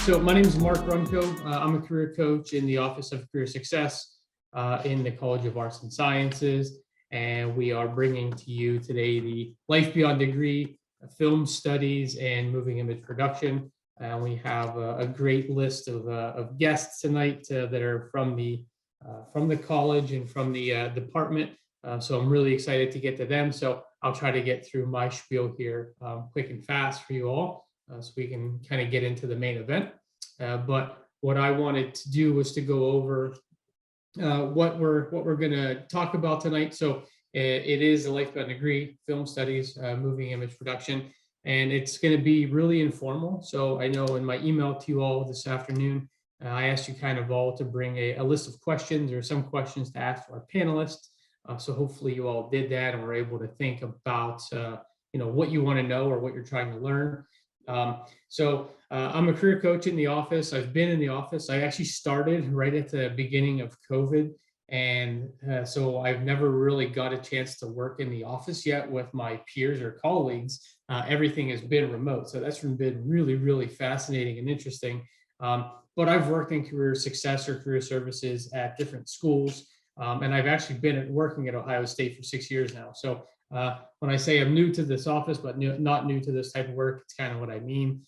So my name is Mark Runco. I'm a career coach in the Office of Career Success in the College of Arts and Sciences. And we are bringing to you today the Life Beyond Degree, Film Studies and Moving Image Production. We have a great list of guests tonight that are from the college and from the department. So I'm really excited to get to them. So I'll try to get through my spiel here quick and fast for you all. So we can kind of get into the main event. But what I wanted to do was to go over what we're going to talk about tonight. So it is a Life Beyond Degree, Film Studies, Moving Image Production, and it's going to be really informal. So I know in my email to you all this afternoon, I asked you kind of all to bring a list of questions or some questions to ask our panelists. So hopefully you all did that and were able to think about what you want to know or what you're trying to learn. So I'm a career coach in the office. I've been in the office. I actually started right at the beginning of COVID. And so I've never really got a chance to work in the office yet with my peers or colleagues. Everything has been remote. So that's been really, really fascinating and interesting. But I've worked in career success or career services at different schools. And I've actually been working at Ohio State for 6 years now. So when I say I'm new to this office, but not new to this type of work, it's kind of what I mean.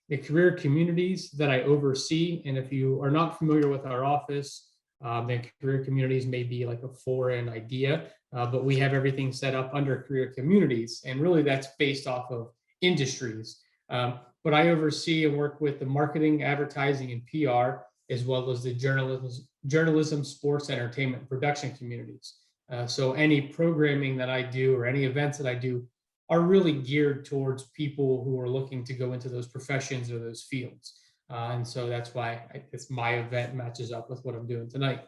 The career communities that I oversee, and if you are not familiar with our office, then career communities may be like a foreign idea, but we have everything set up under career communities, and really that's based off of industries. But I oversee and work with the marketing, advertising, and PR, as well as the journalism, sports, entertainment, production communities. So any programming that I do or any events that I do are really geared towards people who are looking to go into those professions or those fields. And so that's why my event matches up with what I'm doing tonight.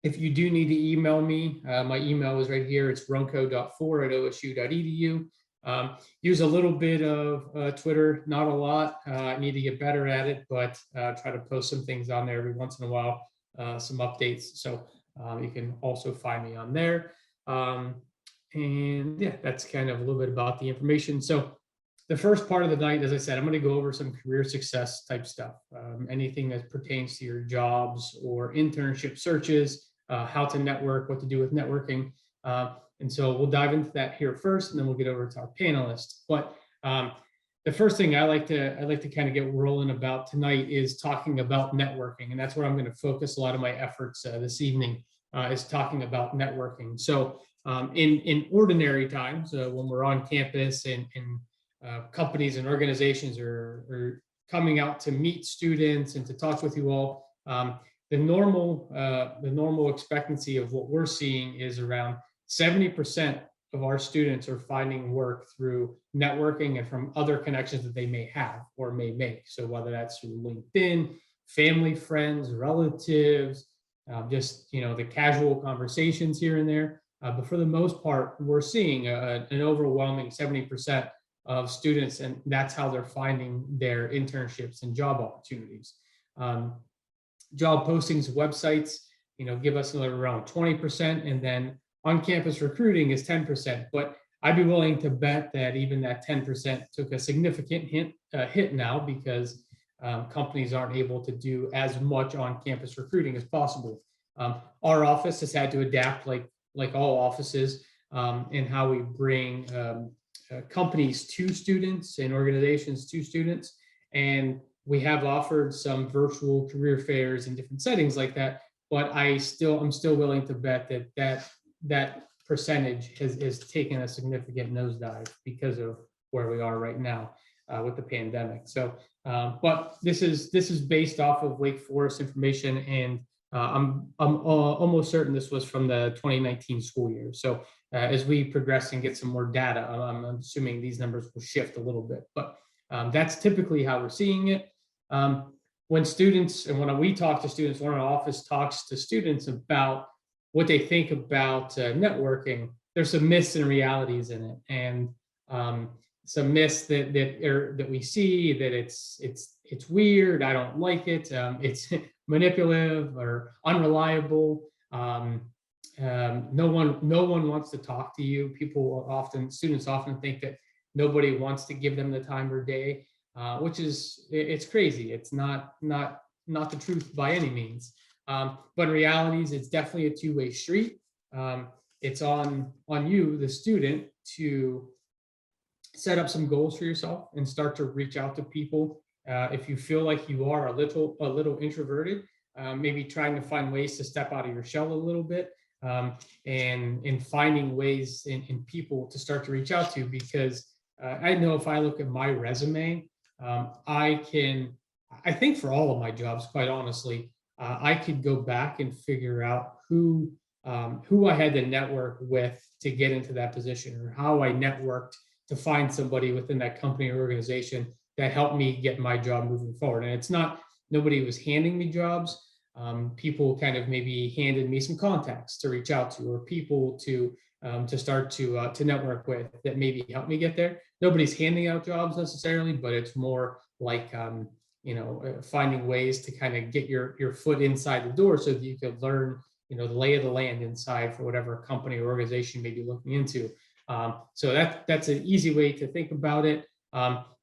If you do need to email me, my email is right here. It's runco.4@osu.edu. Use a little bit of Twitter, not a lot. I need to get better at it, but try to post some things on there every once in a while, some updates. So you can also find me on there. And yeah, that's kind of a little bit about the information. So the first part of the night, as I said, I'm going to go over some career success type stuff, anything that pertains to your jobs or internship searches, how to network, what to do with networking. And so we'll dive into that here first, and then we'll get over to our panelists. But the first thing I like to kind of get rolling about tonight is talking about networking, and that's where I'm going to focus a lot of my efforts this evening, is talking about networking. So in ordinary times, when we're on campus and companies and organizations are coming out to meet students and to talk with you all, the normal expectancy of what we're seeing is around 70% of our students are finding work through networking and from other connections that they may have or may make. So whether that's through LinkedIn, family, friends, relatives, just the casual conversations here and there. But for the most part, we're seeing an overwhelming 70% of students, and that's how they're finding their internships and job opportunities. Job postings, websites, give us around 20%, and then on-campus recruiting is 10%, but I'd be willing to bet that even that 10% took a significant hit now because companies aren't able to do as much on-campus recruiting as possible. Our office has had to adapt, like all offices, in how we bring companies to students and organizations to students, and we have offered some virtual career fairs in different settings like that. But I'm still willing to bet that percentage has taken a significant nosedive because of where we are right now with the pandemic. So, but this is based off of Wake Forest information, and I'm almost certain this was from the 2019 school year. So as we progress and get some more data, I'm assuming these numbers will shift a little bit, but that's typically how we're seeing it. When we talk to students, when our office talks to students about what they think about networking, there's some myths and realities in it, and some myths that we see that it's weird. I don't like it. It's manipulative or unreliable. No one wants to talk to you. Students often think that nobody wants to give them the time of day. which is, it's crazy. It's not the truth by any means. But in realities, it's definitely a two-way street. It's on you, the student, to set up some goals for yourself and start to reach out to people. If you feel like you are a little introverted, maybe trying to find ways to step out of your shell a little bit, and finding ways in people to start to reach out to, because I know if I look at my resume, I think for all of my jobs, quite honestly, I could go back and figure out who I had to network with to get into that position, or how I networked to find somebody within that company or organization that helped me get my job moving forward. And it's not, nobody was handing me jobs. People kind of maybe handed me some contacts to reach out to, or people to start to network with, that maybe helped me get there. Nobody's handing out jobs necessarily, but it's more like finding ways to kind of get your foot inside the door, so that you could learn the lay of the land inside for whatever company or organization you may be looking into. So that's an easy way to think about it.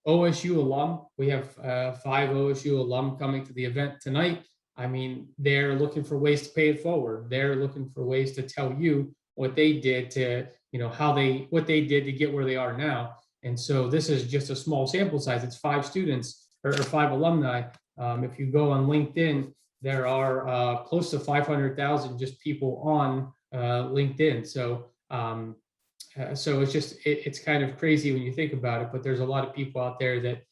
OSU alum, we have 5 OSU alum coming to the event tonight. I mean, they're looking for ways to pay it forward. They're looking for ways to tell you what they did to, what they did to get where they are now. And so this is just a small sample size. It's 5 students or 5 alumni. If you go on LinkedIn, there are close to 500,000 just people on LinkedIn. So it's kind of crazy when you think about it, but there's a lot of people out there that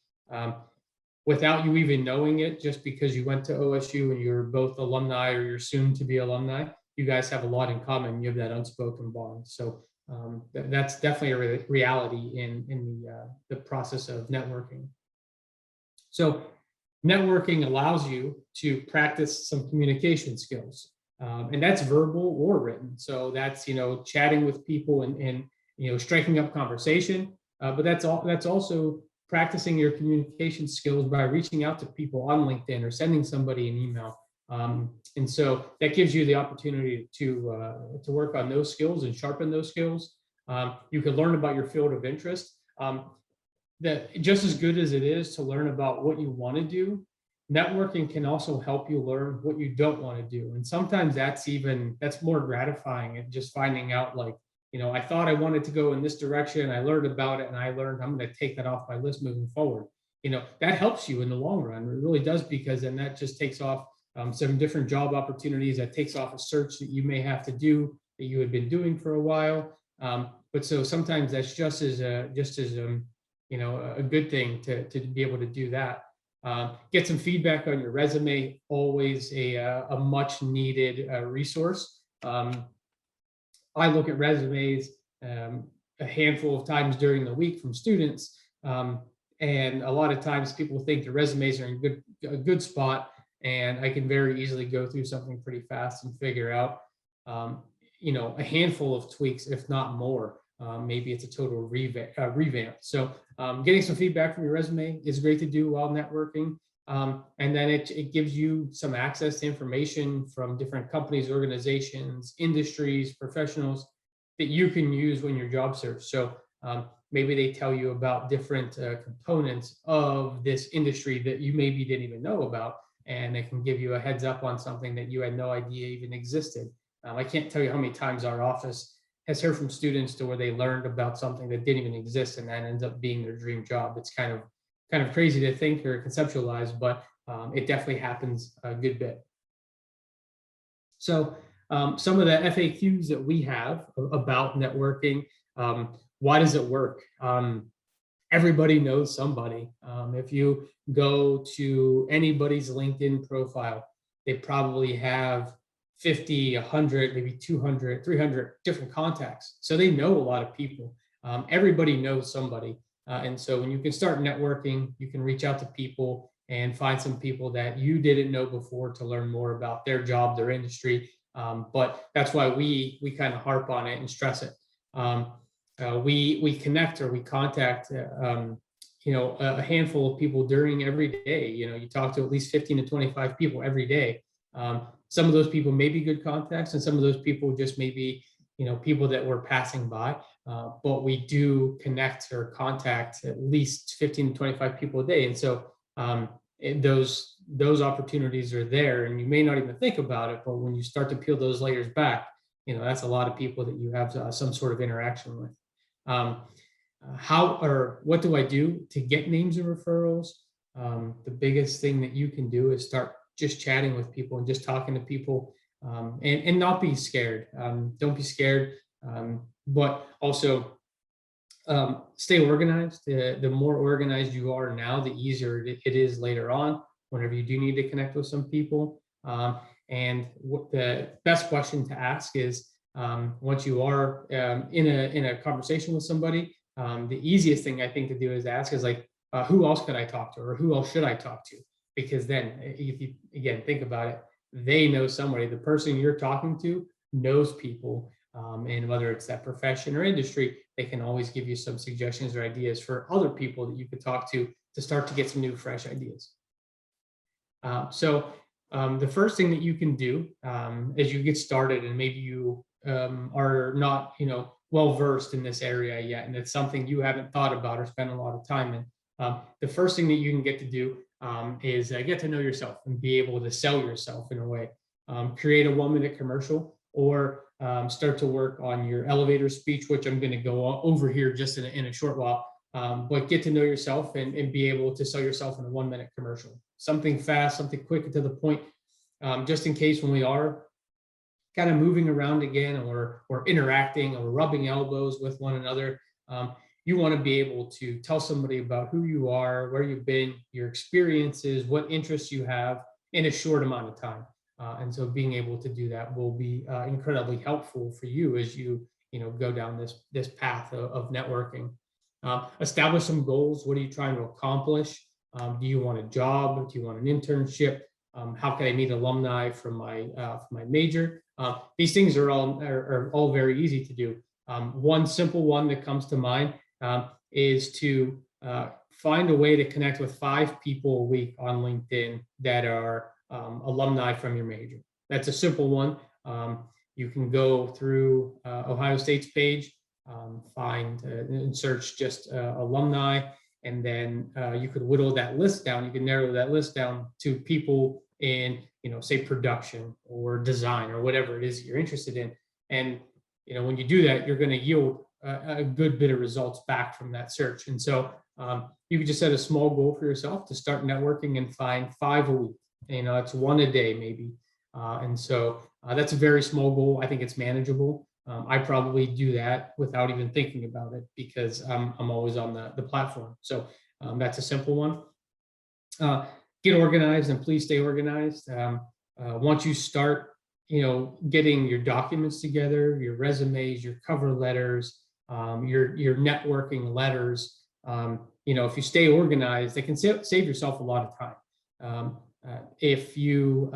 without you even knowing it, just because you went to OSU and you're both alumni or you're soon to be alumni, you guys have a lot in common. You have that unspoken bond. So that's definitely a reality in the process of networking. So networking allows you to practice some communication skills, and that's verbal or written. So that's chatting with people and striking up conversation, but that's also practicing your communication skills by reaching out to people on LinkedIn or sending somebody an email. And so that gives you the opportunity to work on those skills and sharpen those skills. You can learn about your field of interest. That just as good as it is to learn about what you want to do, networking can also help you learn what you don't want to do. And sometimes that's more gratifying, and just finding out, like, I thought I wanted to go in this direction. I learned about it, and I learned I'm going to take that off my list moving forward. That helps you in the long run. It really does, because then that just takes off some different job opportunities. That takes off a search that you may have to do that you had been doing for a while. But so sometimes that's just as a good thing to be able to do that. Get some feedback on your resume, always a much needed resource. I look at resumes a handful of times during the week from students, and a lot of times people think the resumes are in a good spot, and I can very easily go through something pretty fast and figure out a handful of tweaks, if not more. Maybe it's a total revamp. So getting some feedback from your resume is great to do while networking. And then it gives you some access to information from different companies, organizations, industries, professionals that you can use when you're job search. So maybe they tell you about different components of this industry that you maybe didn't even know about, and it can give you a heads up on something that you had no idea even existed. I can't tell you how many times our office has heard from students to where they learned about something that didn't even exist, and that ends up being their dream job. It's kind of crazy to think or conceptualize, but it definitely happens a good bit. So some of the FAQs that we have about networking, why does it work? Everybody knows somebody. If you go to anybody's LinkedIn profile, they probably have 50, 100, maybe 200, 300 different contacts. So they know a lot of people. Everybody knows somebody. And so when you can start networking, you can reach out to people and find some people that you didn't know before to learn more about their job, their industry. But that's why we kind of harp on it and stress it. We connect, or we contact a handful of people during every day. You talk to at least 15 to 25 people every day. Some of those people may be good contacts, and some of those people just maybe people that we're passing by, but we do connect or contact at least 15 to 25 people a day. And so those opportunities are there, and you may not even think about it, but when you start to peel those layers back, that's a lot of people that you have some sort of interaction with. What do I do to get names and referrals? The biggest thing that you can do is start just chatting with people and just talking to people, and not be scared. Don't be scared, but also stay organized. The more organized you are now, the easier it is later on whenever you do need to connect with some people. And what the best question to ask is, once you are in a conversation with somebody, the easiest thing I think to do is ask is like, who else could I talk to, or who else should I talk to? Because then, if you again think about it, they know somebody. The person you're talking to knows people, and whether it's that profession or industry, they can always give you some suggestions or ideas for other people that you could talk to start to get some new, fresh ideas. So the first thing that you can do as you get started, and maybe you are not, well versed in this area yet, and it's something you haven't thought about or spent a lot of time in. The first thing that you can get to do is get to know yourself and be able to sell yourself in a way. Create a 1-minute commercial, or start to work on your elevator speech, which I'm going to go over here just in a short while. But get to know yourself and be able to sell yourself in a 1-minute commercial. Something fast, something quick and to the point, just in case when we are kind of moving around again, or interacting or rubbing elbows with one another. You want to be able to tell somebody about who you are, where you've been, your experiences, what interests you have in a short amount of time. And so being able to do that will be incredibly helpful for you as you go down this path of networking. Establish some goals. What are you trying to accomplish? Do you want a job? Do you want an internship? How can I meet alumni from my major? These things are all very easy to do. One simple one that comes to mind is to find a way to connect with 5 people a week on LinkedIn that are alumni from your major. That's a simple one. You can go through Ohio State's page, find and search just alumni, and then you could whittle that list down. You can narrow that list down to people in, say production or design or whatever it is you're interested in. And when you do that, you're going to yield a good bit of results back from that search. And so you could just set a small goal for yourself to start networking and find 5 a week. It's 1 a day maybe. And so that's a very small goal. I think it's manageable. I probably do that without even thinking about it because I'm always on the platform. So that's a simple one. Get organized, and please stay organized. Once you start getting your documents together, your resumes, your cover letters, your networking letters, if you stay organized, they can save yourself a lot of time. If you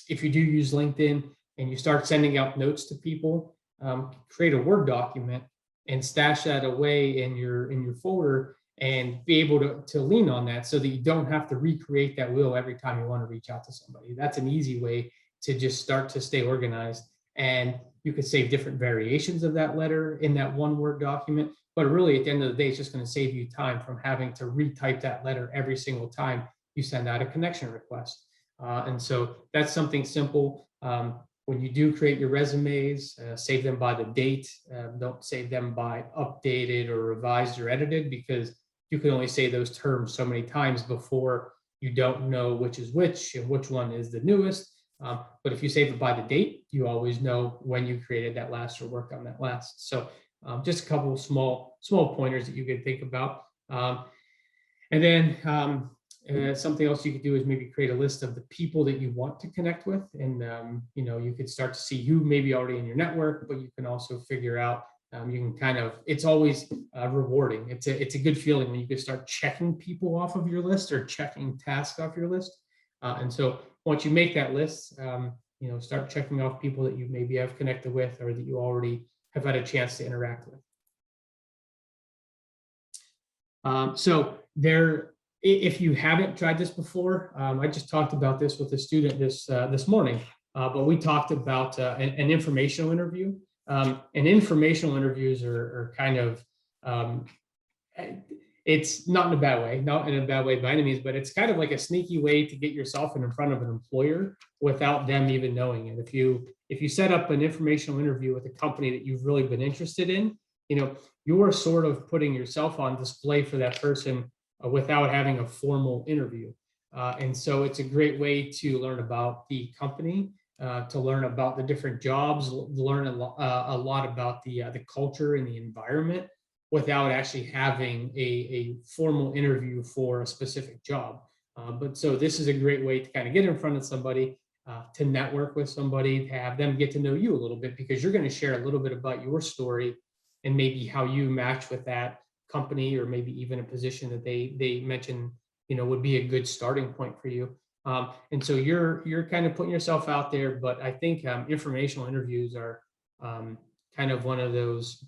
do use LinkedIn and you start sending out notes to people, create a Word document and stash that away in your folder, and be able to lean on that so that you don't have to recreate that wheel every time you want to reach out to somebody. That's an easy way to just start to stay organized. And you could save different variations of that letter in that one Word document. But really, at the end of the day, it's just going to save you time from having to retype that letter every single time you send out a connection request. And so that's something simple. When you do create your resumes, save them by the date. Don't save them by updated or revised or edited, because you can only say those terms so many times before you don't know which is which and which one is the newest. But if you save it by the date, you always know when you created that last or worked on that last. So just a couple of small pointers that you can think about. And then something else you could do is maybe create a list of the people that you want to connect with. And, you could start to see who may be already in your network, but you can also figure out, you can kind of, it's always rewarding. It's a good feeling when you can start checking people off of your list or checking tasks off your list. And so once you make that list, start checking off people that you maybe have connected with or that you already have had a chance to interact with. If you haven't tried this before, I just talked about this with a student this morning, but we talked about an informational interview. And informational interviews are kind of, it's not in a bad way, not in a bad way by any means, but it's kind of like a sneaky way to get yourself in front of an employer without them even knowing it. If you set up an informational interview with a company that you've really been interested in, you're sort of putting yourself on display for that person without having a formal interview. And so it's a great way to learn about the company, to learn about the different jobs, learn a lot about the culture and the environment without actually having a formal interview for a specific job. But so this is a great way to kind of get in front of somebody, to network with somebody, to have them get to know you a little bit, because you're going to share a little bit about your story and maybe how you match with that company, or maybe even a position that they mention, would be a good starting point for you. And so you're kind of putting yourself out there, but I think informational interviews are kind of one of those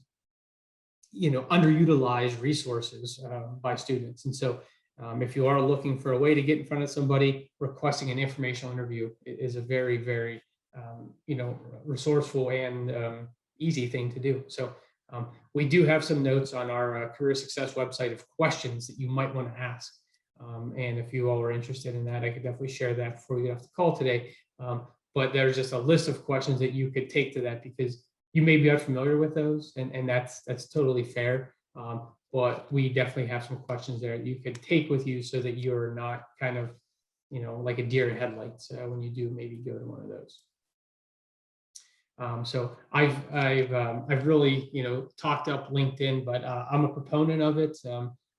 underutilized resources by students. And so if you are looking for a way to get in front of somebody, requesting an informational interview is a very, very resourceful and easy thing to do. So we do have some notes on our career success website of questions that you might want to ask. And if you all are interested in that, I could definitely share that before we get off the call today. But there's just a list of questions that you could take to that, because you may be unfamiliar with those, and that's totally fair. But we definitely have some questions there that you could take with you so that you're not kind of, like a deer in headlights when you do maybe go to one of those. So I've really, talked up LinkedIn, but I'm a proponent of it.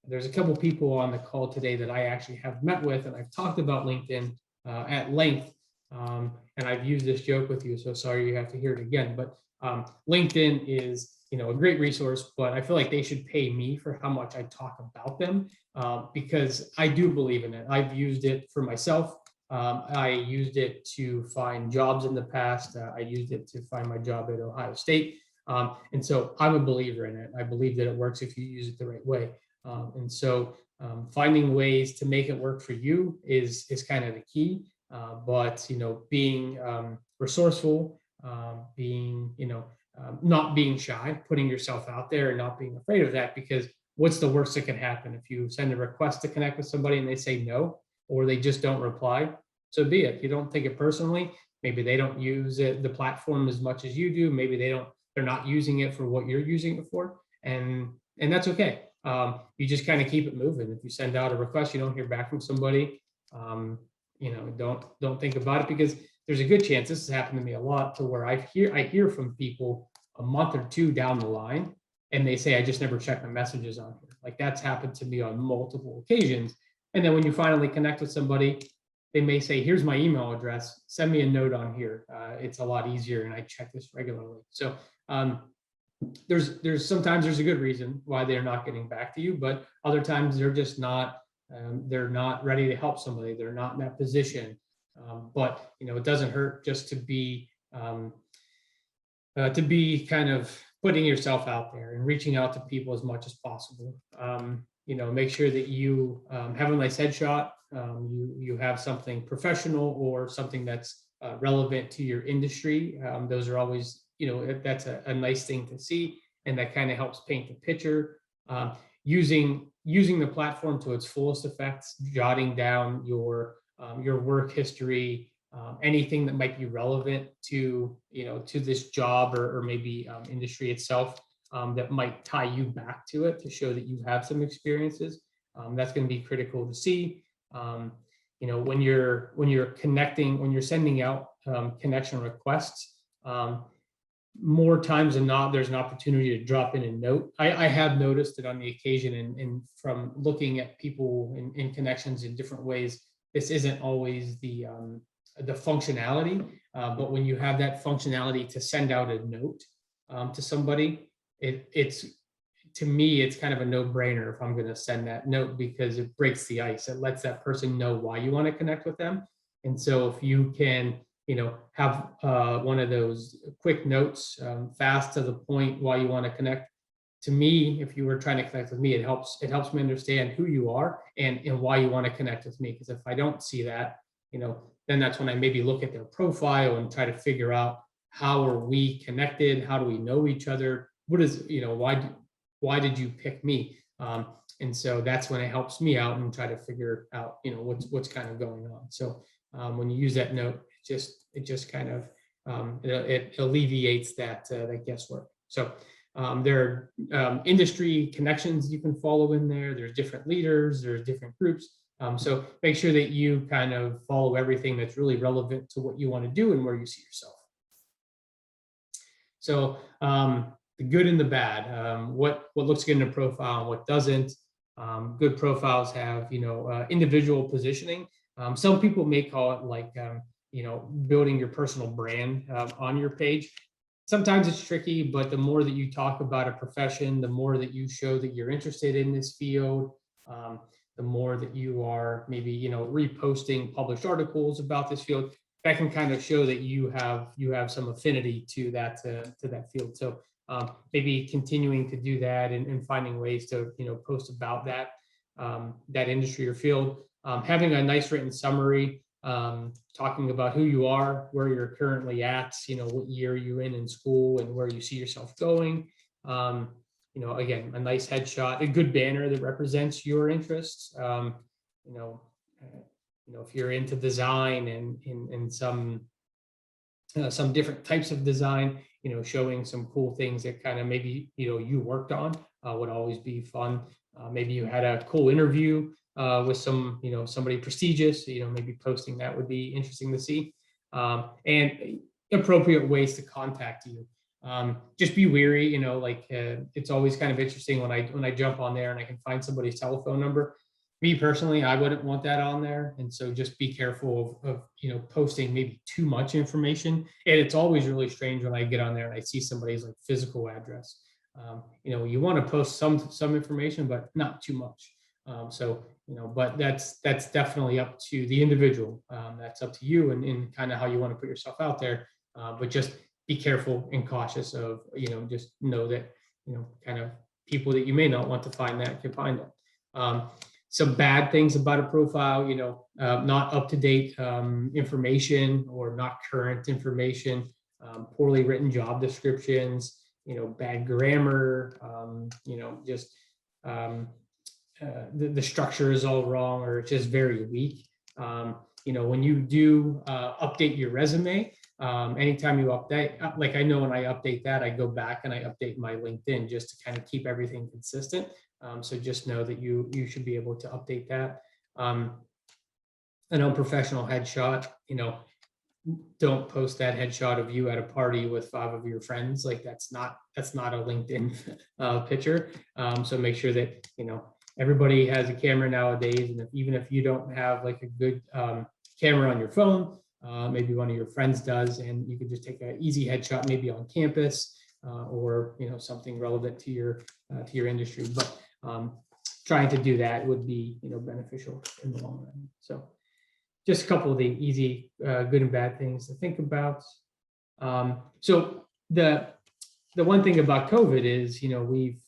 There's a couple people on the call today that I actually have met with, and I've talked about LinkedIn at length. And I've used this joke with you, so sorry you have to hear it again. But LinkedIn is, a great resource, but I feel like they should pay me for how much I talk about them, because I do believe in it. I've used it for myself. I used it to find jobs in the past. I used it to find my job at Ohio State. And so I'm a believer in it. I believe that it works if you use it the right way. And so finding ways to make it work for you is kind of the key. But being resourceful, being not being shy, putting yourself out there and not being afraid of that, because what's the worst that can happen if you send a request to connect with somebody and they say no, or they just don't reply? So be it. You don't take it personally. Maybe they don't use the platform as much as you do. Maybe they're not using it for what you're using it for, and that's okay. You just kind of keep it moving. If you send out a request, you don't hear back from somebody, don't think about it, because there's a good chance, this has happened to me a lot, to where I hear from people a month or two down the line, and they say, I just never checked my messages on here. Like, that's happened to me on multiple occasions. And then when you finally connect with somebody, they may say, here's my email address, send me a note on here. It's a lot easier, and I check this regularly. So there's sometimes there's a good reason why they're not getting back to you, but other times they're just not, they're not ready to help somebody. They're not in that position. But it doesn't hurt just to be kind of putting yourself out there and reaching out to people as much as possible. Make sure that you have a nice headshot. You have something professional or something that's relevant to your industry. Those are always, that's a nice thing to see, and that kind of helps paint the picture. Using the platform to its fullest effects, jotting down your work history, anything that might be relevant to this job or maybe industry itself, that might tie you back to it to show that you have some experiences. That's going to be critical to see. When you're connecting, when you're sending out connection requests, more times than not, there's an opportunity to drop in a note. I have noticed it on the occasion, and from looking at people in connections in different ways, this isn't always the functionality, but when you have that functionality to send out a note to somebody, to me, it's kind of a no-brainer if I'm going to send that note, because it breaks the ice. It lets that person know why you want to connect with them. And so if you can, have one of those quick notes, fast to the point, why you want to connect. To me, if you were trying to connect with me, it helps me understand who you are and why you want to connect with me. Because if I don't see that, then that's when I maybe look at their profile and try to figure out how are we connected? How do we know each other? What is, why did you pick me? And so that's when it helps me out and try to figure out, what's kind of going on. So when you use that note, it just kind of it alleviates that guesswork. So there are industry connections you can follow in there. There's different leaders, there's different groups. So make sure that you kind of follow everything that's really relevant to what you want to do and where you see yourself. So the good and the bad, what looks good in a profile and what doesn't. Good profiles have, individual positioning. Some people may call it like, building your personal brand on your page. Sometimes it's tricky, but the more that you talk about a profession, the more that you show that you're interested in this field, the more that you are maybe, reposting published articles about this field, that can kind of show that you have some affinity to that field. So maybe continuing to do that and finding ways to, post about that industry or field. Having a nice written summary, talking about who you are, where you're currently at, what year you're in school and where you see yourself going. Again, a nice headshot, a good banner that represents your interests. If you're into design and some different types of design, showing some cool things that kind of maybe, you worked on would always be fun. Maybe you had a cool interview with somebody prestigious, maybe posting that would be interesting to see. And appropriate ways to contact you. Just be wary, it's always kind of interesting when I jump on there and I can find somebody's telephone number. Me personally, I wouldn't want that on there. And so just be careful of posting maybe too much information. And it's always really strange when I get on there and I see somebody's like physical address. You want to post some information, but not too much. But that's definitely up to the individual. That's up to you and kind of how you want to put yourself out there. But just be careful and cautious of, just know that, kind of people that you may not want to find that can find it. Some bad things about a profile, not up-to-date information or not current information, poorly written job descriptions, bad grammar, the structure is all wrong or it's just very weak. When you do update your resume, anytime you update, like I know when I update that, I go back and I update my LinkedIn just to kind of keep everything consistent. So just know that you should be able to update that. An unprofessional headshot, don't post that headshot of you at a party with 5 of your friends. Like that's not a LinkedIn picture. So make sure that, everybody has a camera nowadays. And even if you don't have like a good camera on your phone, maybe one of your friends does, and you could just take an easy headshot, maybe on campus or, something relevant to your industry. But trying to do that would be, beneficial in the long run. So just a couple of the easy, good and bad things to think about. So the one thing about COVID is,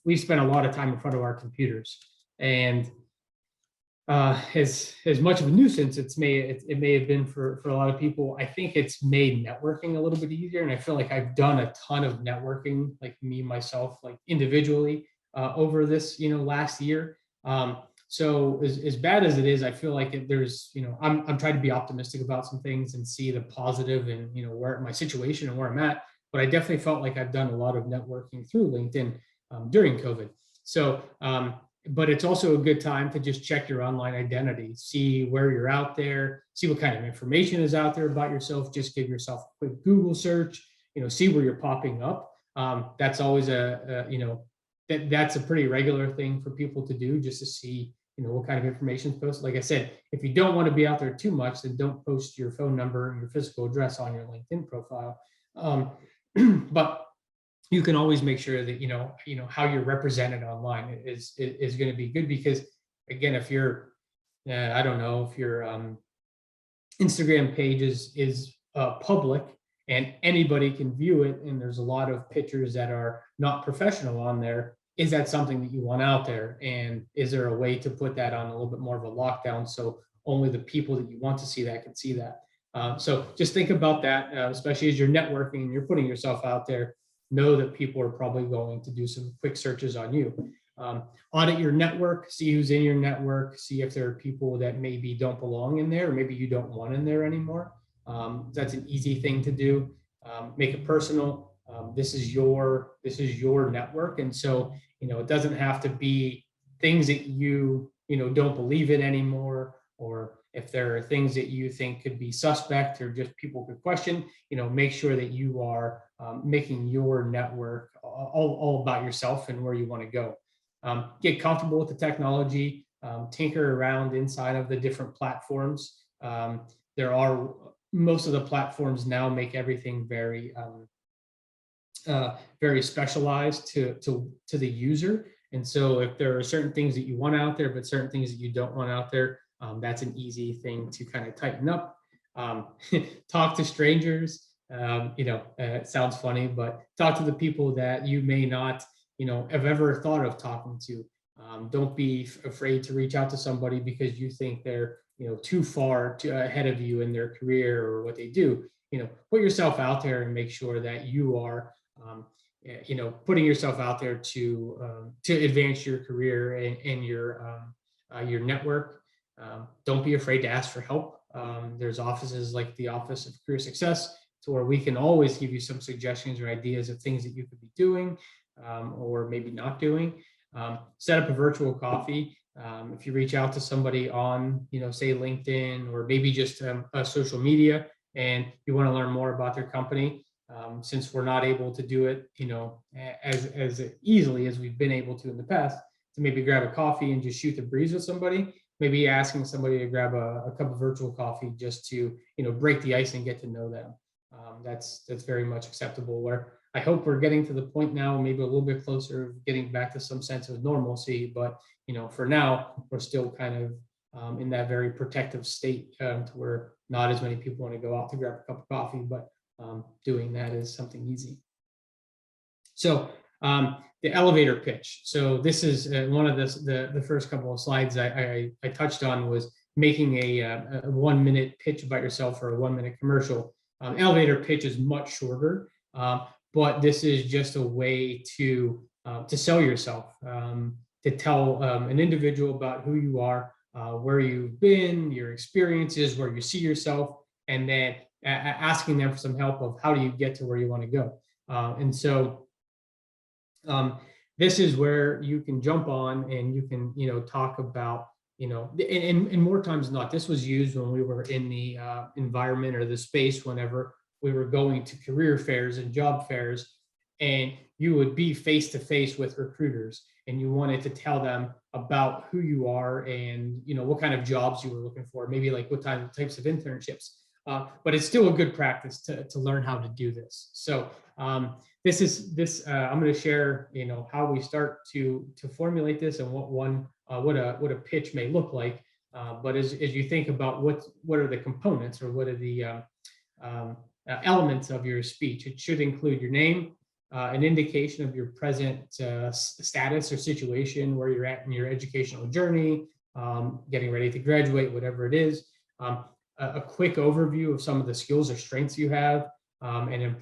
we've spent a lot of time in front of our computers, and as much of a nuisance it may have been for a lot of people, I think it's made networking a little bit easier. And I feel like I've done a ton of networking, like myself, like individually over this, last year. So as bad as it is, I feel like there's, I'm trying to be optimistic about some things and see the positive and, where my situation and where I'm at. But I definitely felt like I've done a lot of networking through LinkedIn during COVID. So, but it's also a good time to just check your online identity, see where you're out there, see what kind of information is out there about yourself. Just give yourself a quick Google search, see where you're popping up. That's always that's a pretty regular thing for people to do, just to see, what kind of information is posted. Like I said, if you don't want to be out there too much, then don't post your phone number and your physical address on your LinkedIn profile. But you can always make sure that, how you're represented online is going to be good, because again, if you're, I don't know, if your Instagram page is public and anybody can view it, and there's a lot of pictures that are not professional on there, is that something that you want out there? And is there a way to put that on a little bit more of a lockdown so only the people that you want to see that can see that? So just think about that, especially as you're networking and you're putting yourself out there. Know that people are probably going to do some quick searches on you. Audit your network, see who's in your network, see if there are people that maybe don't belong in there, or maybe you don't want in there anymore. That's an easy thing to do. Make it personal. This is your network, and so it doesn't have to be things that you don't believe in anymore, or if there are things that you think could be suspect or just people could question. Make sure that you are making your network all about yourself and where you want to go. Get comfortable with the technology, tinker around inside of the different platforms. Most of the platforms now make everything very very specialized to the user. And so if there are certain things that you want out there, but certain things that you don't want out there, that's an easy thing to kind of tighten up. Talk to strangers. It sounds funny, but talk to the people that you may not have ever thought of talking to. Don't be afraid to reach out to somebody because you think they're too far ahead of you in their career or what they do. Put yourself out there and make sure that you are putting yourself out there to advance your career and your network. Don't be afraid to ask for help. There's offices like the Office of Career Success, to where we can always give you some suggestions or ideas of things that you could be doing or maybe not doing. Set up a virtual coffee. If you reach out to somebody on, say LinkedIn or maybe just social media, and you want to learn more about their company, since we're not able to do it, as easily as we've been able to in the past, to maybe grab a coffee and just shoot the breeze with somebody. Maybe asking somebody to grab a cup of virtual coffee just to break the ice and get to know them. That's very much acceptable. Where I hope we're getting to the point now, maybe a little bit closer of getting back to some sense of normalcy. But for now, we're still kind of in that very protective state to where not as many people want to go out to grab a cup of coffee, but doing that is something easy. So the elevator pitch. So this is one of the first couple of slides I touched on, was making a 1 minute pitch about yourself or a 1 minute commercial. Elevator pitch is much shorter, but this is just a way to sell yourself, to tell an individual about who you are, where you've been, your experiences, where you see yourself, and then asking them for some help of how do you get to where you want to go. And so this is where you can jump on and you can talk about and more times than not, this was used when we were in the environment or the space whenever we were going to career fairs and job fairs, and you would be face to face with recruiters and you wanted to tell them about who you are and what kind of jobs you were looking for, maybe like what types of internships. But it's still a good practice to learn how to do this. So I'm going to share how we start to formulate this and what a pitch may look like. But as you think about what are the components or what are the elements of your speech, it should include your name, an indication of your present status or situation, where you're at in your educational journey, getting ready to graduate, whatever it is. A quick overview of some of the skills or strengths you have, and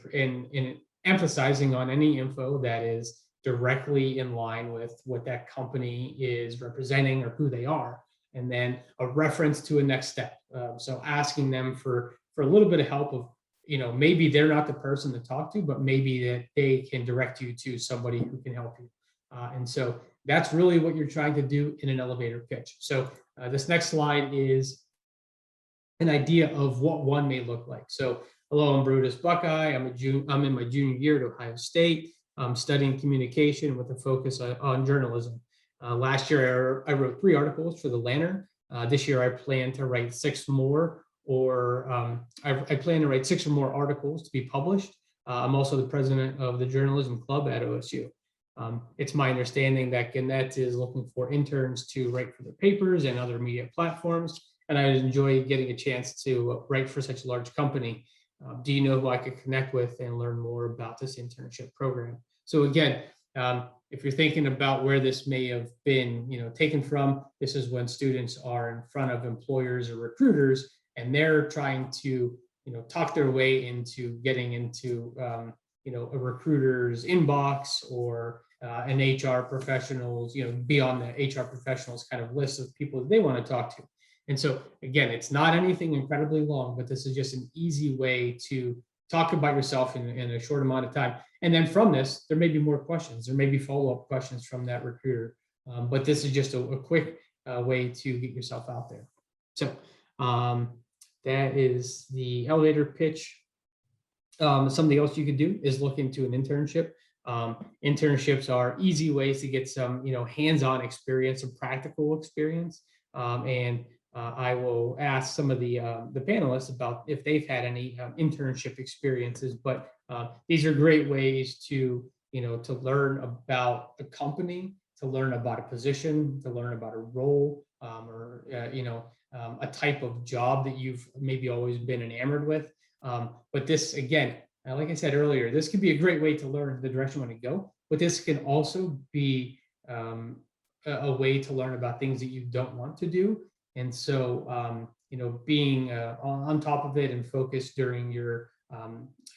emphasizing on any info that is directly in line with what that company is representing or who they are, and then a reference to a next step. So asking them for a little bit of help of, maybe they're not the person to talk to, but maybe that they can direct you to somebody who can help you. And so that's really what you're trying to do in an elevator pitch. So this next slide is an idea of what one may look like. So, hello, I'm Brutus Buckeye. I'm in my junior year at Ohio State. I'm studying communication with a focus on journalism. Last year, I wrote 3 articles for the Lantern. This year, I plan to write 6 more, I plan to write 6 or more articles to be published. I'm also the president of the Journalism Club at OSU. It's my understanding that Gannett is looking for interns to write for their papers and other media platforms, and I enjoy getting a chance to write for such a large company. Do you know who I could connect with and learn more about this internship program? So again, if you're thinking about where this may have been taken from, this is when students are in front of employers or recruiters and they're trying to, talk their way into getting into, a recruiter's inbox or an HR professionals, be on the HR professionals kind of list of people that they want to talk to. And so again, it's not anything incredibly long, but this is just an easy way to talk about yourself in a short amount of time. And then from this, there may be more questions. There may be follow-up questions from that recruiter. But this is just a quick way to get yourself out there. So that is the elevator pitch. Something else you could do is look into an internship. Internships are easy ways to get some, hands-on experience and practical experience. I will ask some of the panelists about if they've had any internship experiences. But these are great ways to learn about the company, to learn about a position, to learn about a role, or a type of job that you've maybe always been enamored with. But this, again, like I said earlier, this could be a great way to learn the direction you want to go. But this can also be a way to learn about things that you don't want to do. And so, being on top of it and focused during your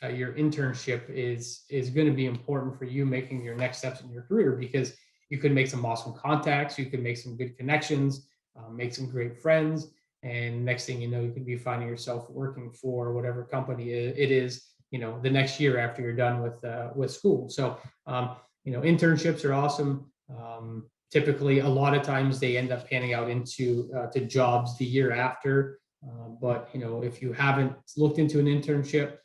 internship is going to be important for you making your next steps in your career, because you could make some awesome contacts, you could make some good connections, make some great friends, and next thing you know, you could be finding yourself working for whatever company it is, the next year after you're done with school. So, internships are awesome. Typically, a lot of times they end up panning out into to jobs the year after. But if you haven't looked into an internship,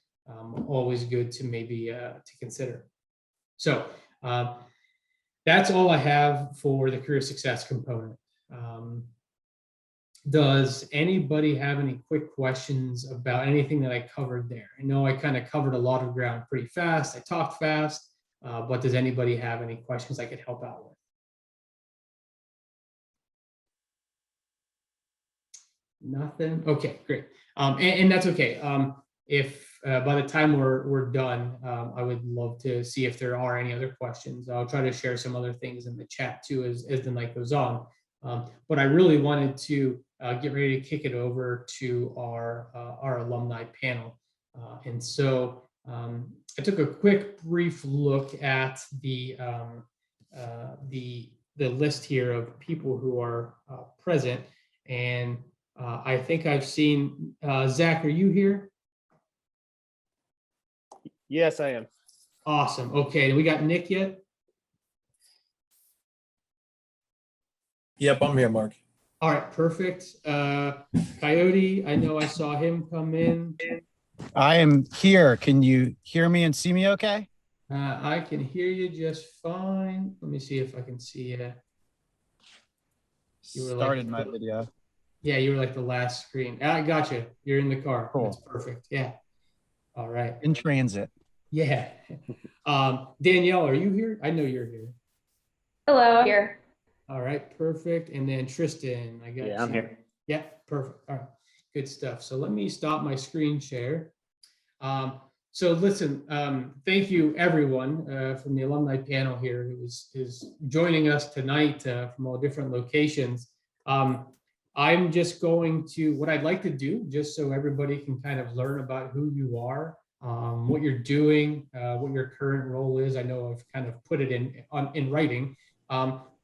always good to maybe to consider. So that's all I have for the career success component. Does anybody have any quick questions about anything that I covered there? I know I kind of covered a lot of ground pretty fast. I talked fast, but does anybody have any questions I could help out with? Nothing? Okay, great. And that's okay. If by the time we're done, I would love to see if there are any other questions. I'll try to share some other things in the chat too as the night goes on. But I really wanted to get ready to kick it over to our alumni panel. And so I took a quick brief look at the list here of people who are present, and I think I've seen Zach. Are you here? Yes, I am. Awesome. Okay, we got Nick yet? Yep, I'm here, Mark. All right, perfect. Coyote, I know I saw him come in. I am here. Can you hear me and see me okay? I can hear you just fine. Let me see if I can see you. You were Started my video. Yeah, you were like the last screen. I got you. You're in the car. Cool. That's perfect. Yeah. All right. In transit. Yeah. Danielle, are you here? I know you're here. Hello, I'm here. All right, perfect. And then Tristan, I got you. I'm here. Yeah, perfect. All right, good stuff. So let me stop my screen share. So listen, thank you everyone from the alumni panel here who is joining us tonight from all different locations. I'm just going to, what I'd like to do, just so everybody can kind of learn about who you are, what you're doing, what your current role is. I know I've kind of put it in writing,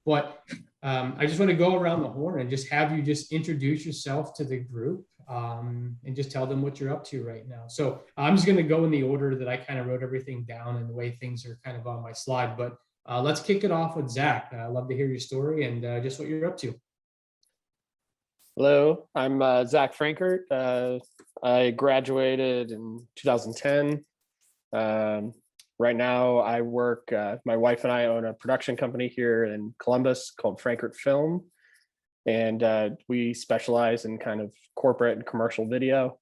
but I just want to go around the horn and just have you just introduce yourself to the group and just tell them what you're up to right now. So I'm just going to go in the order that I kind of wrote everything down and the way things are kind of on my slide. But let's kick it off with Zach. I'd love to hear your story and just what you're up to. Hello, I'm Zach Frankart. I graduated in 2010. Right now I work, my wife and I own a production company here in Columbus called Frankart Film. And we specialize in kind of corporate and commercial video.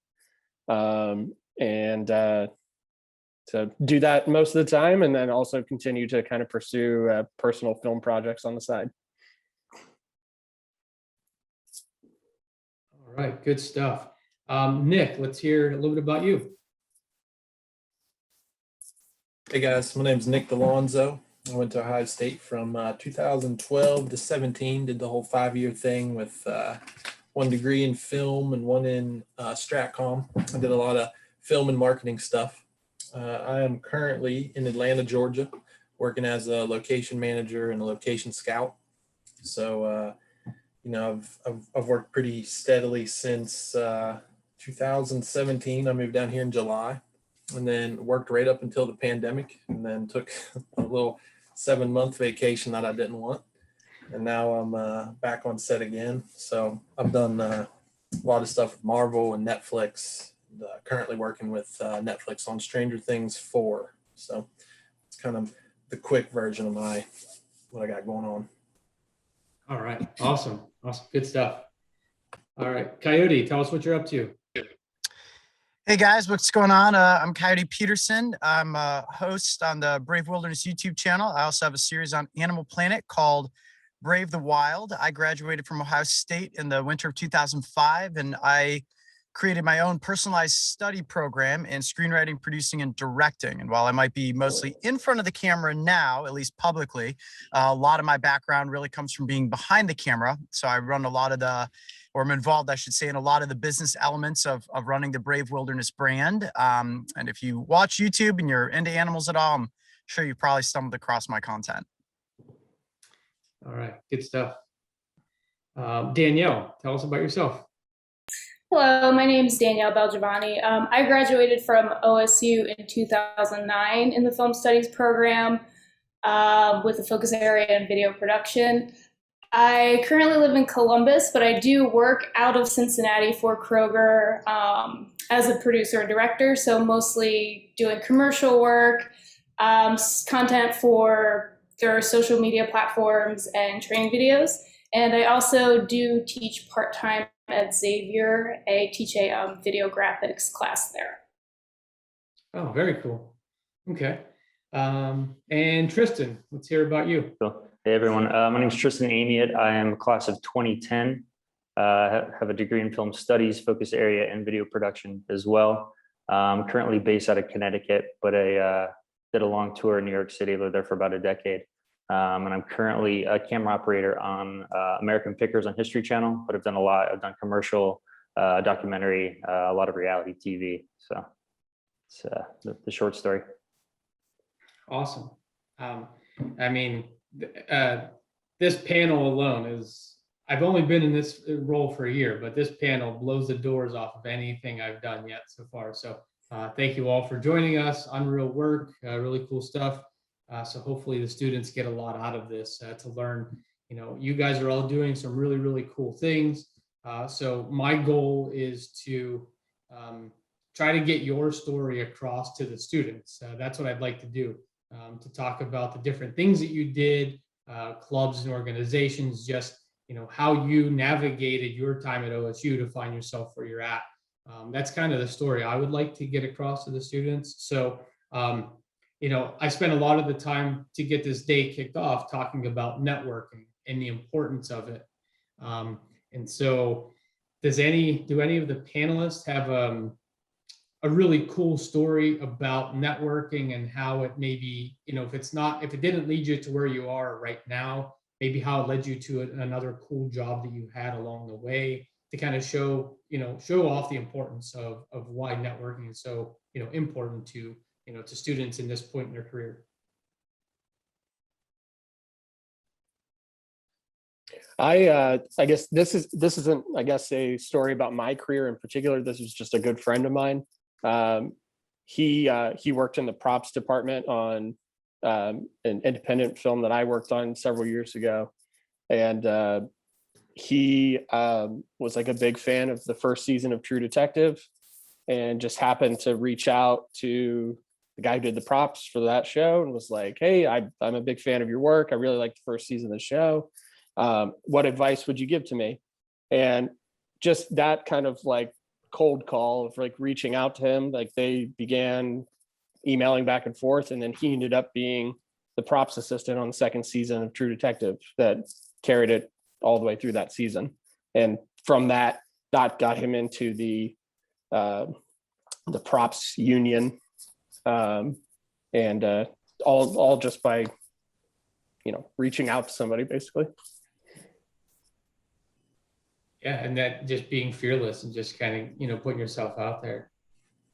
To do that most of the time, and then also continue to kind of pursue personal film projects on the side. All right, good stuff. Nick, let's hear a little bit about you. Hey guys, my name's Nick DaLonzo. I went to Ohio State from 2012 to 17, did the whole 5-year thing with one degree in film and one in Stratcom. I did a lot of film and marketing stuff. I am currently in Atlanta, Georgia, working as a location manager and a location scout. So, I've worked pretty steadily since 2017. I moved down here in July, and then worked right up until the pandemic, and then took a little 7-month vacation that I didn't want. And now I'm back on set again. So I've done a lot of stuff with Marvel and Netflix. Currently working with Netflix on Stranger Things 4. So it's kind of the quick version of what I got going on. All right. Awesome. Good stuff. All right. Coyote, tell us what you're up to. Hey guys, what's going on? I'm Coyote Peterson. I'm a host on the Brave Wilderness YouTube channel. I also have a series on Animal Planet called Brave the Wild. I graduated from Ohio State in the winter of 2005, and I created my own personalized study program in screenwriting, producing, and directing. And while I might be mostly in front of the camera now, at least publicly, a lot of my background really comes from being behind the camera. So I run I'm involved, I should say, in a lot of the business elements of running the Brave Wilderness brand. And if you watch YouTube and you're into animals at all, I'm sure you probably stumbled across my content. All right. Good stuff. Danielle, tell us about yourself. Hello, my name is Danielle Belgiovanni. I graduated from OSU in 2009 in the film studies program with a focus area in video production. I currently live in Columbus, but I do work out of Cincinnati for Kroger as a producer and director, so mostly doing commercial work, content for their social media platforms and training videos. And I also do teach part-time at Xavier. I teach a video graphics class there. Oh, very cool. Okay. And Tristan, let's hear about you. Cool. Hey everyone, my name is Tristan Amiott. I am a class of 2010. Have a degree in film studies, focus area in video production as well. I'm currently based out of Connecticut, but I did a long tour in New York City, lived there for about a decade. And I'm currently a camera operator on American Pickers on History Channel, but I've done a lot. I've done commercial, documentary, a lot of reality TV. So it's the short story. Awesome. This panel alone I've only been in this role for a year, but this panel blows the doors off of anything I've done yet so far. So thank you all for joining us. Unreal work, really cool stuff. So hopefully the students get a lot out of this to learn. You guys are all doing some really, really cool things. So my goal is to try to get your story across to the students. That's what I'd like to do, to talk about the different things that you did, clubs and organizations, just how you navigated your time at OSU to find yourself where you're at. That's kind of the story I would like to get across to the students. So I spent a lot of the time to get this day kicked off talking about networking and the importance of it. And so do any of the panelists have a really cool story about networking and how it maybe, if it didn't lead you to where you are right now, maybe how it led you to another cool job that you had along the way, to kind of show off the importance of why networking is so, important to students in this point in their career. I guess this isn't a story about my career in particular. This is just a good friend of mine. He worked in the props department on an independent film that I worked on several years ago, and he was like a big fan of the first season of True Detective, and just happened to reach out to the guy who did the props for that show and was like, "Hey, I'm a big fan of your work. I really liked the first season of the show. What advice would you give to me?" And just that kind of like cold call of like reaching out to him, like they began emailing back and forth, and then he ended up being the props assistant on the second season of True Detective that carried it all the way through that season. And from that got him into the props union, and all just by reaching out to somebody basically. Yeah, and that just being fearless and just kind of, putting yourself out there.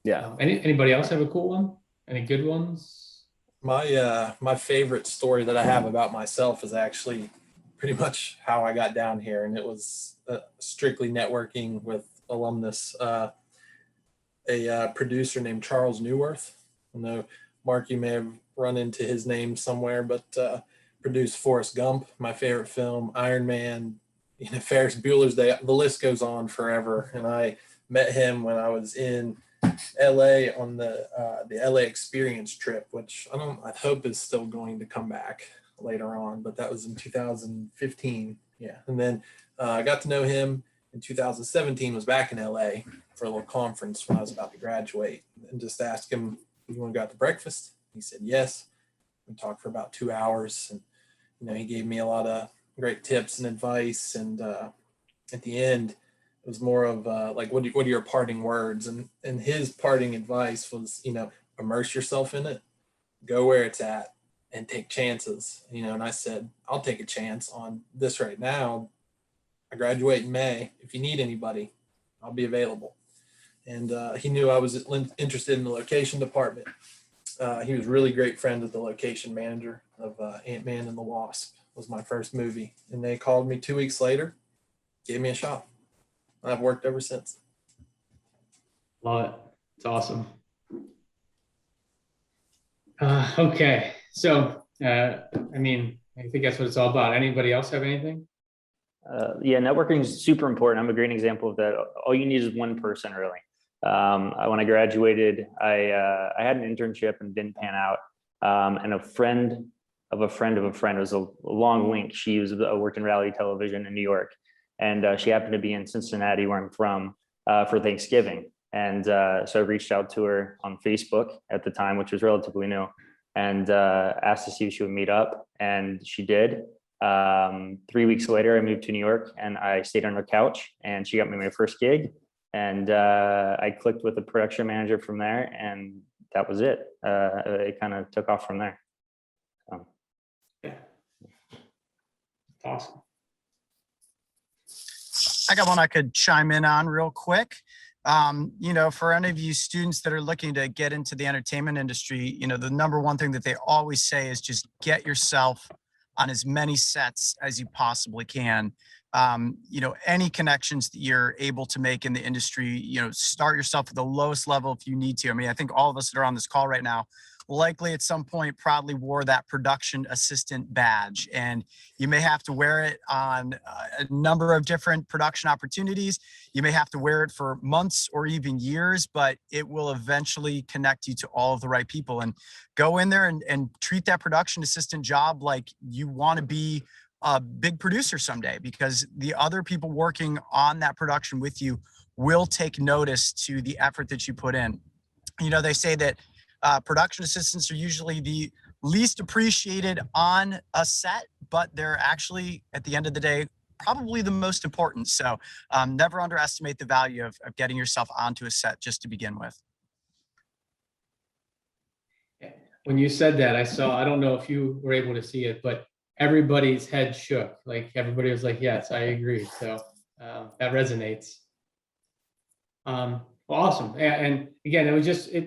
Yeah. Anybody else have a cool one? Any good ones? My favorite story that I have about myself is actually pretty much how I got down here, and it was strictly networking with alumnus. A producer named Charles Newworth. I know, Mark, you may have run into his name somewhere, but produced Forrest Gump, my favorite film, Iron Man, Ferris Bueller's Day. The list goes on forever. And I met him when I was in LA on the LA Experience trip, which I hope is still going to come back later on, but that was in 2015. Yeah. And then I got to know him in 2017, was back in LA for a little conference when I was about to graduate, and just asked him, "You want to go out to breakfast?" He said, "Yes." We talked for about 2 hours, and he gave me a lot of great tips and advice. And at the end, it was more of like, what are your parting words? And his parting advice was, immerse yourself in it, go where it's at, and take chances. And I said, I'll take a chance on this right now. I graduate in May. If you need anybody, I'll be available. And he knew I was interested in the location department. He was really great friend with the location manager of Ant-Man and the Wasp. Was my first movie. And they called me 2 weeks later, gave me a shot. I've worked ever since. Love it. It's awesome. Okay. So, I think that's what it's all about. Anybody else have anything? Yeah, networking is super important. I'm a great example of that. All you need is one person, really. When I graduated, I had an internship and didn't pan out. And a friend of a friend of a friend, was a long link. She worked in reality television in New York, and she happened to be in Cincinnati, where I'm from, for Thanksgiving. And so I reached out to her on Facebook at the time, which was relatively new, and asked to see if she would meet up, and she did. 3 weeks later, I moved to New York, and I stayed on her couch, and she got me my first gig. And I clicked with the production manager from there, and that was it. It kind of took off from there. So. Yeah. Awesome. I got one I could chime in on real quick. For any of you students that are looking to get into the entertainment industry, the number one thing that they always say is just get yourself on as many sets as you possibly can. Any connections that you're able to make in the industry, start yourself at the lowest level if you need to. I think all of us that are on this call right now likely at some point probably wore that production assistant badge, and you may have to wear it on a number of different production opportunities. You may have to wear it for months or even years, but it will eventually connect you to all of the right people. And go in there and treat that production assistant job like you want to be a big producer someday, because the other people working on that production with you will take notice to the effort that you put in. They say that production assistants are usually the least appreciated on a set, but they're actually, at the end of the day, probably the most important. So never underestimate the value of getting yourself onto a set just to begin with. When you said that, I don't know if you were able to see it, but everybody's head shook. Like, everybody was like, yes, I agree. So that resonates. Awesome. And again,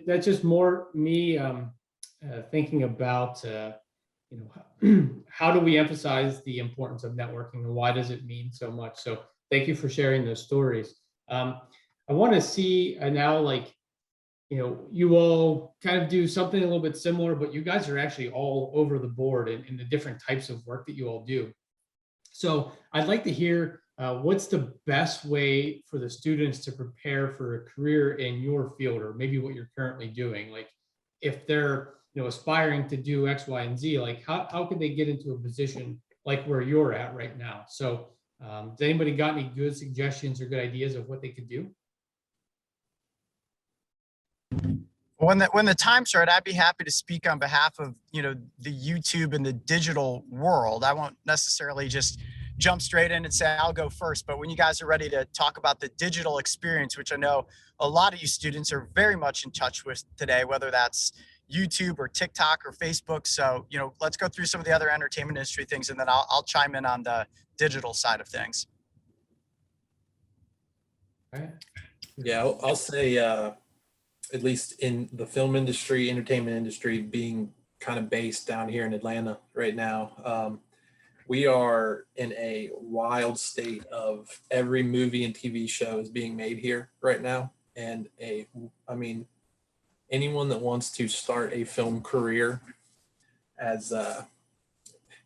that's just more me thinking about, how do we emphasize the importance of networking, and why does it mean so much? So thank you for sharing those stories. I want to see now, you all kind of do something a little bit similar, but you guys are actually all over the board in the different types of work that you all do. So I'd like to hear what's the best way for the students to prepare for a career in your field, or maybe what you're currently doing. Like, if they're aspiring to do X, Y, and Z, like how could they get into a position like where you're at right now? So has anybody got any good suggestions or good ideas of what they could do? When the time's right, I'd be happy to speak on behalf of, the YouTube and the digital world. I won't necessarily just jump straight in and say I'll go first, but when you guys are ready to talk about the digital experience, which I know a lot of you students are very much in touch with today, whether that's YouTube or TikTok or Facebook. So, let's go through some of the other entertainment industry things, and then I'll chime in on the digital side of things. Right. Yeah, I'll say, at least in the film industry, entertainment industry, being kind of based down here in Atlanta right now, we are in a wild state of every movie and TV show is being made here right now. And I mean, anyone that wants to start a film career as,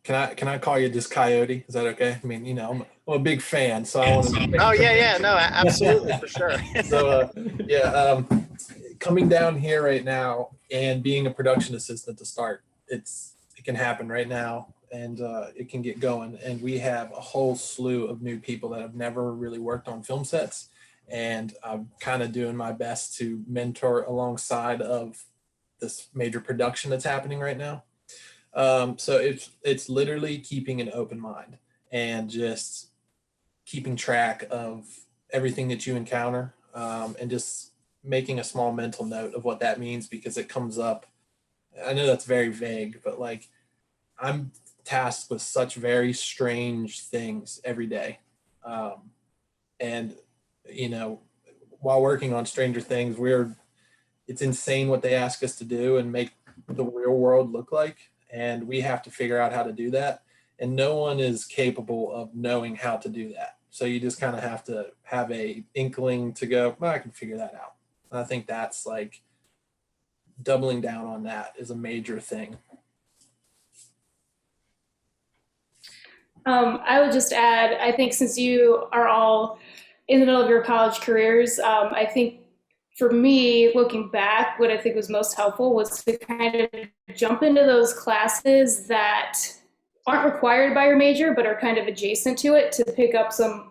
can I call you just Coyote? Is that okay? I mean, I'm a big fan, so I want to. Oh yeah, no, absolutely, for sure. So coming down here right now and being a production assistant to start, it can happen right now, and it can get going. And we have a whole slew of new people that have never really worked on film sets, and I'm kind of doing my best to mentor alongside of this major production that's happening right now. So it's literally keeping an open mind and just keeping track of everything that you encounter, and just making a small mental note of what that means, because it comes up. I know that's very vague, but like, I'm tasked with such very strange things every day. And while working on Stranger Things, it's insane what they ask us to do and make the real world look like. And we have to figure out how to do that. And no one is capable of knowing how to do that. So you just kind of have to have a inkling to go, well, I can figure that out. And I think that's like doubling down on that is a major thing. I would just add, I think since you are all in the middle of your college careers, I think for me, looking back, what I think was most helpful was to kind of jump into those classes that aren't required by your major, but are kind of adjacent to it, to pick up some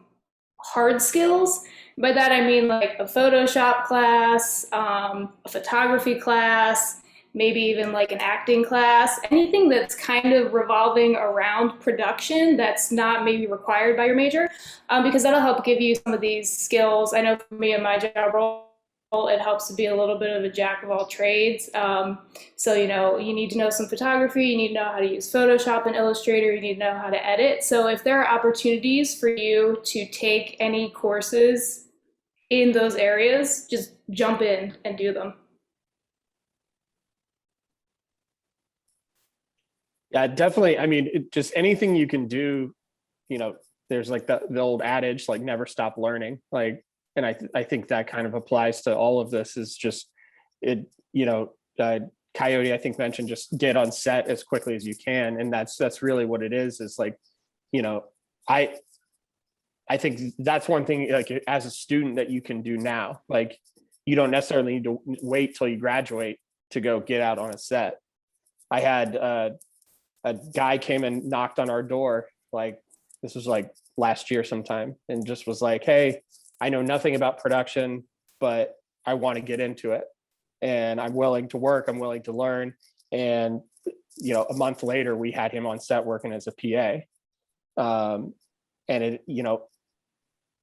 hard skills. By that, I mean like a Photoshop class, a photography class, maybe even like an acting class, anything that's kind of revolving around production that's not maybe required by your major, because that'll help give you some of these skills. I know for me in my job role, it helps to be a little bit of a jack of all trades. So, you need to know some photography, you need to know how to use Photoshop and Illustrator, you need to know how to edit. So if there are opportunities for you to take any courses in those areas, just jump in and do them. Yeah, definitely. I mean, just anything you can do, there's like the old adage, like never stop learning. Like, and I think that kind of applies to all of this. Is just it, Coyote, I think, mentioned just get on set as quickly as you can. And that's really what it is like, I think that's one thing, like as a student, that you can do now. Like, you don't necessarily need to wait till you graduate to go get out on a set. I had a guy came and knocked on our door, like this was like last year sometime, and just was like, hey, I know nothing about production, but I want to get into it, and I'm willing to work, I'm willing to learn. And a month later we had him on set working as a PA. And it,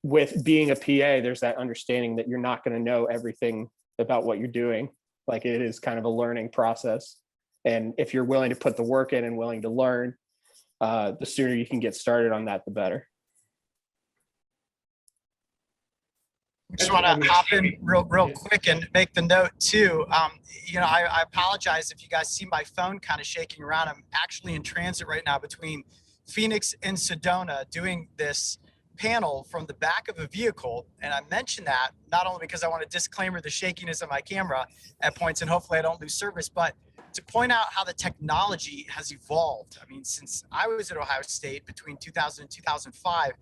with being a PA, there's that understanding that you're not going to know everything about what you're doing. Like, it is kind of a learning process. And if you're willing to put the work in and willing to learn, the sooner you can get started on that, the better. Just want to hop in real quick and make the note too. I apologize if you guys see my phone kind of shaking around. I'm actually in transit right now between Phoenix and Sedona doing this panel from the back of a vehicle. And I mention that not only because I want to disclaimer the shakiness of my camera at points, and hopefully I don't lose service, but to point out how the technology has evolved. I mean, since I was at Ohio State between 2000 and 2005,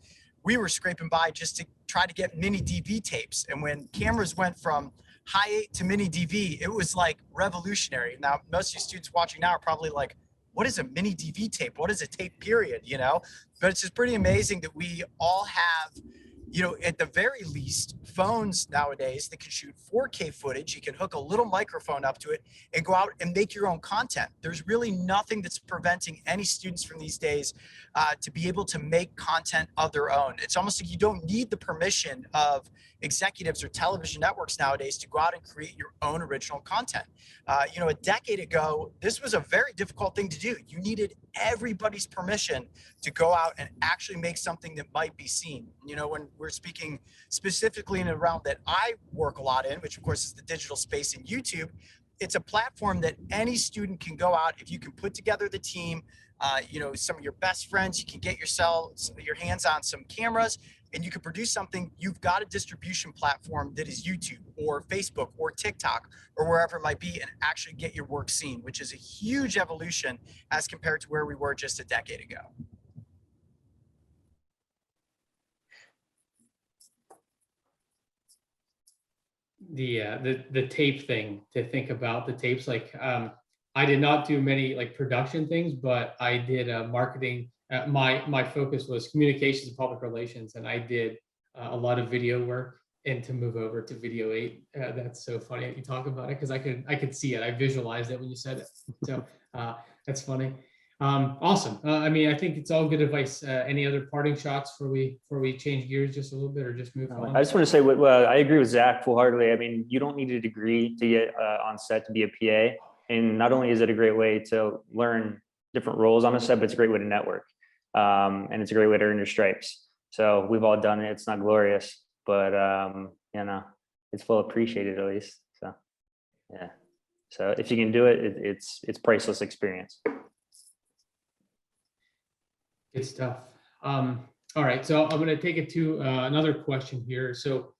we were scraping by just to try to get mini DV tapes. And when cameras went from high 8 to mini DV, it was like revolutionary. Now, most of you students watching now are probably like, what is a mini DV tape? What is a tape period, But it's just pretty amazing that we all have, at the very least, phones nowadays that can shoot 4K footage. You can hook a little microphone up to it and go out and make your own content. There's really nothing that's preventing any students from these days to be able to make content of their own. It's almost like you don't need the permission of executives or television networks nowadays to go out and create your own original content. A decade ago, this was a very difficult thing to do. You needed everybody's permission to go out and actually make something that might be seen. When we're speaking specifically in a realm that I work a lot in, which of course is the digital space in YouTube. It's a platform that any student can go out. If you can put together the team, some of your best friends, you can get your hands on some cameras and you can produce something. You've got a distribution platform that is YouTube or Facebook or TikTok or wherever it might be, and actually get your work seen, which is a huge evolution as compared to where we were just a decade ago. The tape thing, to think about the tapes, like I did not do many like production things, but I did marketing. My focus was communications and public relations, and I did a lot of video work. And to move over to Video 8, that's so funny that you talk about it, because I could see it. I visualized it when you said it. So that's funny. Awesome. I mean, I think it's all good advice. Any other parting shots before we change gears just a little bit, or just move on? I just want to say, I agree with Zach full-heartedly. I mean, you don't need a degree to get on set to be a PA. And not only is it a great way to learn different roles on a set, but it's a great way to network. And it's a great way to earn your stripes. So we've all done it. It's not glorious, but it's well appreciated, at least. So yeah. So if you can do it, it's priceless experience. Good stuff. All right, so I'm going to take it to another question here. So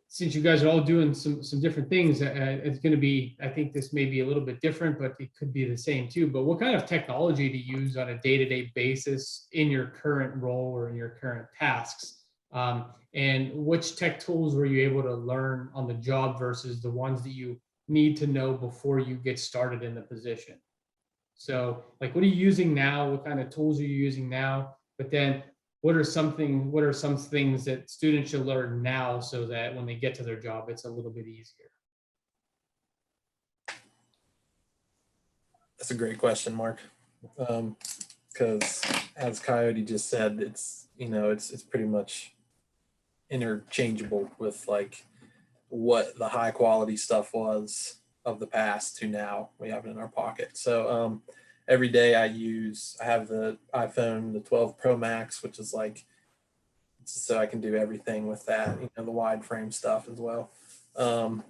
since you guys are all doing some different things, it's going to be, I think this may be a little bit different, but it could be the same too. But what kind of technology do you use on a day-to-day basis in your current role or in your current tasks? And which tech tools were you able to learn on the job versus the ones that you need to know before you get started in the position? So like, what are you using now? What kind of tools are you using now? But then what are some things that students should learn now so that when they get to their job, it's a little bit easier? That's a great question, Mark. Because as Coyote just said, it's pretty much interchangeable with like what the high quality stuff was of the past to now we have it in our pocket. So every day I have the iPhone, the 12 Pro Max, which is like, so I can do everything with that, the wide frame stuff as well. I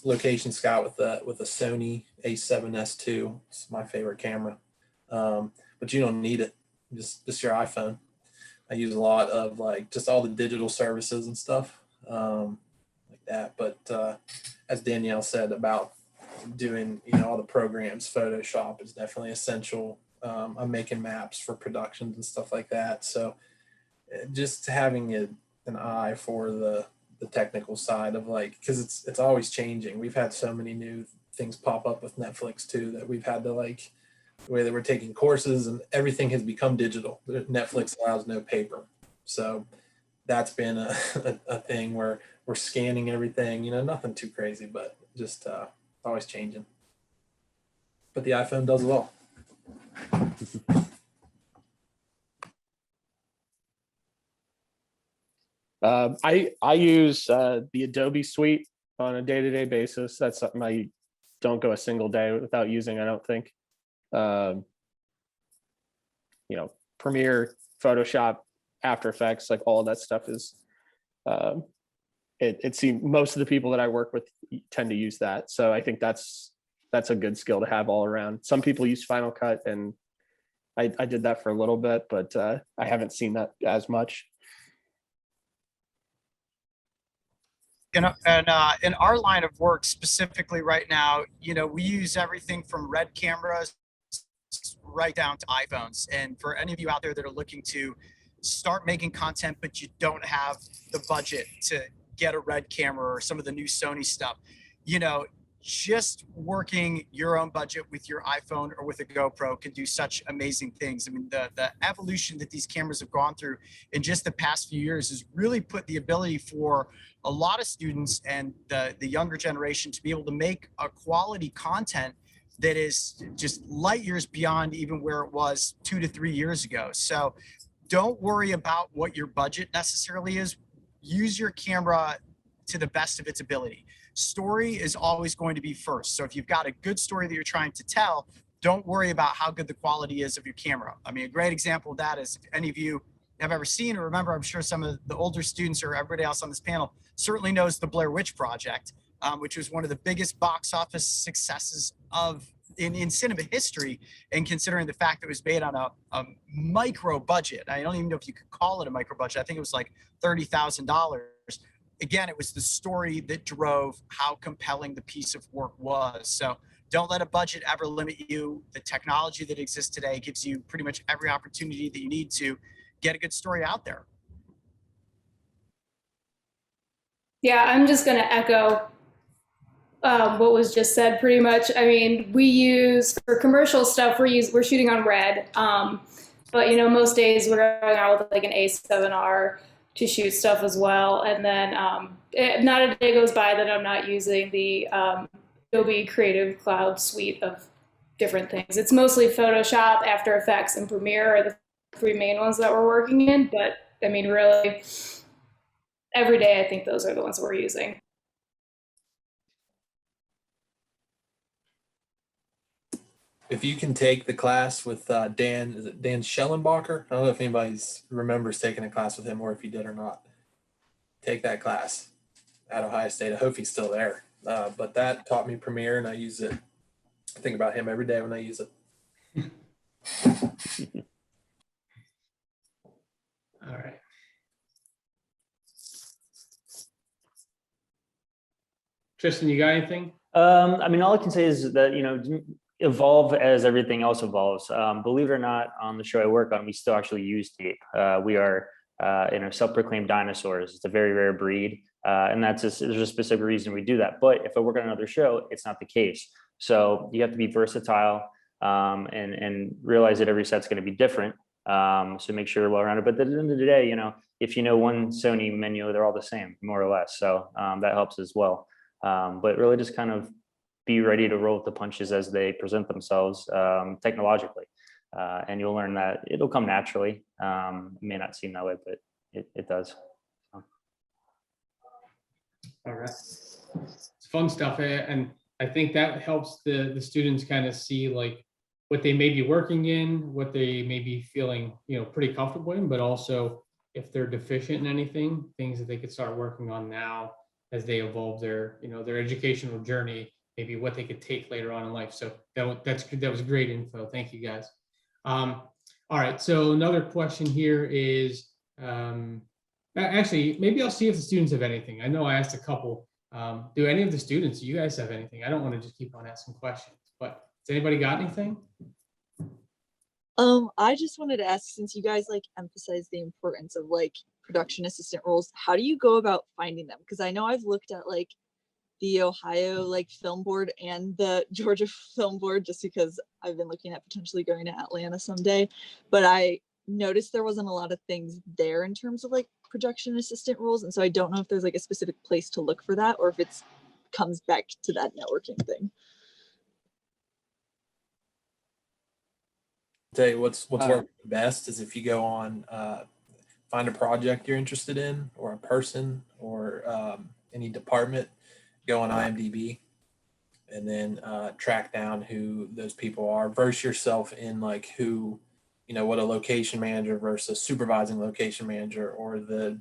location scout with a Sony A7S II. It's my favorite camera. But you don't need it, just your iPhone. I use a lot of like just all the digital services and stuff like that. But as Danielle said about doing, all the programs, Photoshop is definitely essential. I'm making maps for productions and stuff like that. So just having an eye for the technical side of like, because it's always changing. We've had so many new things pop up with Netflix too, that we've had to like, the way that we're taking courses and everything has become digital. Netflix allows no paper. So that's been a thing where we're scanning everything, nothing too crazy, but just always changing. But the iPhone does it all. I use the Adobe suite on a day-to-day basis. That's something I don't go a single day without using, I don't think. Premiere, Photoshop, After Effects, like all of that stuff is, it seems most of the people that I work with tend to use that. So I think that's a good skill to have all around. Some people use Final Cut, and I did that for a little bit, but I haven't seen that as much. In our line of work specifically right now, we use everything from Red cameras right down to iPhones. And for any of you out there that are looking to start making content, but you don't have the budget to get a Red camera or some of the new Sony stuff, just working your own budget with your iPhone or with a GoPro can do such amazing things. I mean, the evolution that these cameras have gone through in just the past few years has really put the ability for a lot of students and the younger generation to be able to make a quality content that is just light years beyond even where it was 2 to 3 years ago. So don't worry about what your budget necessarily is. Use your camera to the best of its ability. Story is always going to be first. So if you've got a good story that you're trying to tell, don't worry about how good the quality is of your camera. I mean, a great example of that is if any of you have ever seen or remember, I'm sure some of the older students or everybody else on this panel certainly knows the Blair Witch Project, which was one of the biggest box office successes in cinema history. And considering the fact that it was made on a micro budget, I don't even know if you could call it a micro budget. I think it was like $30,000. Again, it was the story that drove how compelling the piece of work was. So don't let a budget ever limit you. The technology that exists today gives you pretty much every opportunity that you need to get a good story out there. Yeah, I'm just going to echo what was just said pretty much. I mean, we use for commercial stuff, we're shooting on Red. But you know, most days we're going out with like an A7R to shoot stuff as well. And then not a day goes by that I'm not using the Adobe Creative Cloud suite of different things. It's mostly Photoshop, After Effects, and Premiere are the three main ones that we're working in. But I mean, really, every day I think those are the ones we're using. If you can take the class with Dan, is it Dan Schellenbacher? I don't know if anybody remembers taking a class with him or if he did or not. Take that class at Ohio State. I hope he's still there. But that taught me Premiere, and I use it. I think about him every day when I use it. All right. Tristan, you got anything? I mean, all I can say is that, you know, evolve as everything else evolves. Believe it or not, on the show I work on, we still actually use tape. We are, self-proclaimed dinosaurs. It's a very rare breed. And there's a specific reason we do that. But if I work on another show, it's not the case. So you have to be versatile and realize that every set's going to be different. So make sure you're well rounded. But at the end of the day, you know, if you know one Sony menu, they're all the same, more or less. So that helps as well. But really just kind of be ready to roll with the punches as they present themselves technologically. And you'll learn that it'll come naturally. It may not seem that way, but it does. So. All right. It's fun stuff. And I think that helps the students kind of see like what they may be working in, what they may be feeling, you know, pretty comfortable in, but also if they're deficient in anything, things that they could start working on now as they evolve their, you know, their educational journey, maybe what they could take later on in life. So that was great info. Thank you guys. All right. So another question here is, actually, maybe I'll see if the students have anything. I know I asked a couple. Do any of the students, do you guys have anything? I don't want to just keep on asking questions, but has anybody got anything? I just wanted to ask, since you guys like emphasize the importance of like production assistant roles, how do you go about finding them? Because I know I've looked at like the Ohio like film board and the Georgia film board just because I've been looking at potentially going to Atlanta someday, but I noticed there wasn't a lot of things there in terms of like production assistant roles, and so I don't know if there's like a specific place to look for that or if it's comes back to that networking thing. Tell you what's working best is if you go on find a project you're interested in or a person or any department, go on IMDb and then track down who those people are, verse yourself in like who, you know, what a location manager versus supervising location manager or the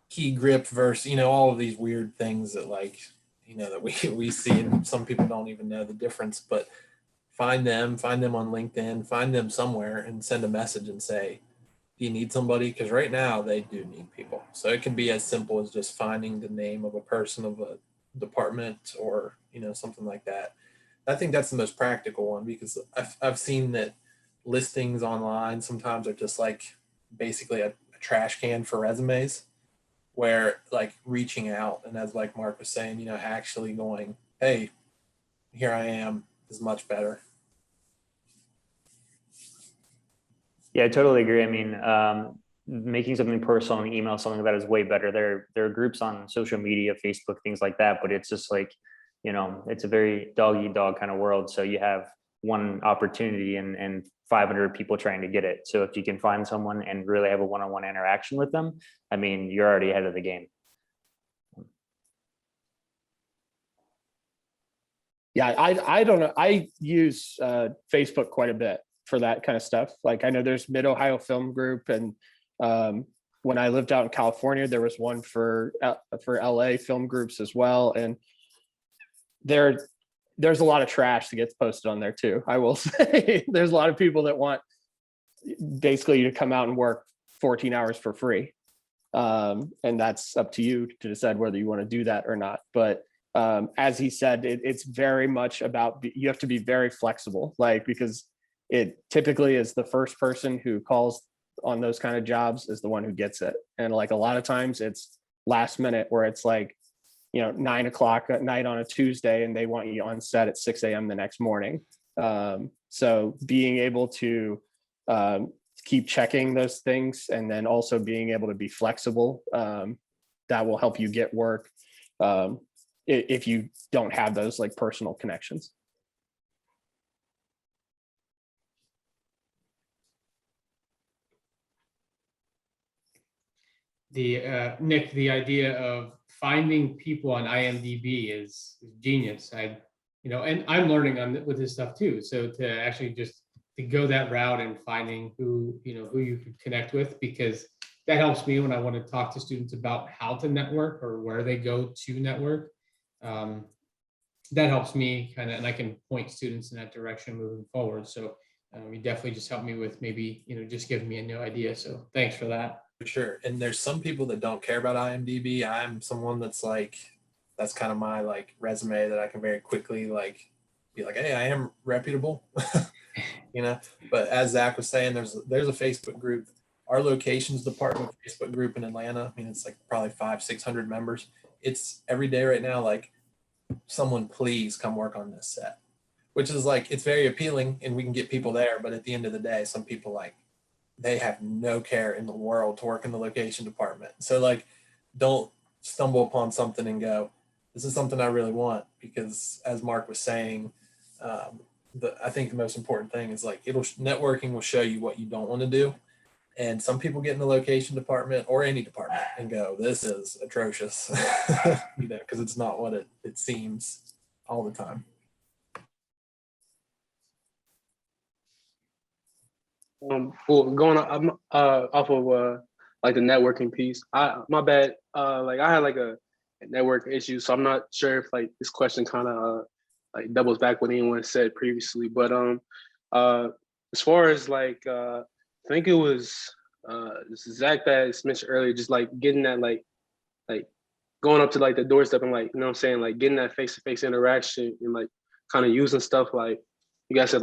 key grip versus, you know, all of these weird things that like, you know, that we see and some people don't even know the difference, but find them on LinkedIn, find them somewhere and send a message and say, do you need somebody? Because right now they do need people. So it can be as simple as just finding the name of a person of a department or, you know, something like that. I think that's the most practical one because I've seen that listings online sometimes are just like basically a trash can for resumes where like reaching out and as like Mark was saying, you know, actually going, hey, here I am is much better. Yeah, I totally agree. I mean, making something personal and email something that is way better. There are groups on social media, Facebook, things like that, but it's just like, you know, it's a very dog eat dog kind of world. So you have one opportunity and 500 people trying to get it. So if you can find someone and really have a one-on-one interaction with them, I mean, you're already ahead of the game. Yeah, I don't know. I use Facebook quite a bit for that kind of stuff. Like I know there's Mid Ohio Film Group, and when I lived out in California, there was one for LA film groups as well. And there's a lot of trash that gets posted on there too. I will say there's a lot of people that want basically you to come out and work 14 hours for free. And that's up to you to decide whether you want to do that or not. But as he said, it's very much about, you have to be very flexible, like, because it typically is the first person who calls on those kind of jobs is the one who gets it. And like a lot of times it's last minute where it's like, 9 o'clock at night on a Tuesday and they want you on set at 6 a.m. the next morning. So being able to keep checking those things and then also being able to be flexible, that will help you get work if you don't have those like personal connections. Nick, the idea of finding people on IMDb is genius. And I'm learning with this stuff too. So to actually just to go that route and finding who you could connect with, because that helps me when I want to talk to students about how to network or where they go to network. That helps me kind of, and I can point students in that direction moving forward. So you definitely just helped me with maybe, just giving me a new idea. So thanks for that. For sure. And there's some people that don't care about IMDb. I'm someone that's kind of my like resume that I can very quickly be like, hey, I am reputable, But as Zach was saying, there's a Facebook group. Our locations department Facebook group in Atlanta. I mean, it's like probably 500-600 members. It's every day right now, like, someone please come work on this set, which is like, it's very appealing and we can get people there. But at the end of the day, some people they have no care in the world to work in the location department. So don't stumble upon something and go, this is something I really want, because as Mark was saying, I think the most important thing is networking will show you what you don't want to do. And some people get in the location department or any department and go, this is atrocious, because it's not what it seems all the time. Well, going on, off of the networking piece. My bad. I had a network issue, so I'm not sure if this question kind of doubles back what anyone said previously. But as far as I think it was Zach that mentioned earlier, just getting that going up to the doorstep and you know what I'm saying, getting that face-to-face interaction and kind of using stuff you guys said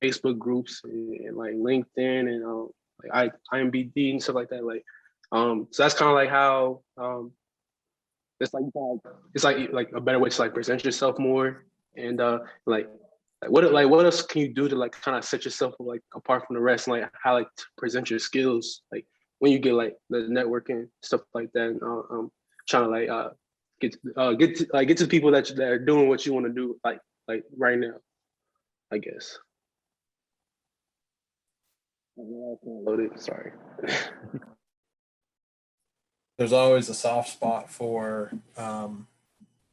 Facebook groups and LinkedIn and IMDb and stuff like that. So that's kind of how it's a better way to present yourself more. And what else can you do to kind of set yourself apart from the rest, and how to present your skills when you get the networking stuff like that. And trying to get to the people that are doing what you want to do right now, I guess. Loaded. Sorry. There's always a soft spot for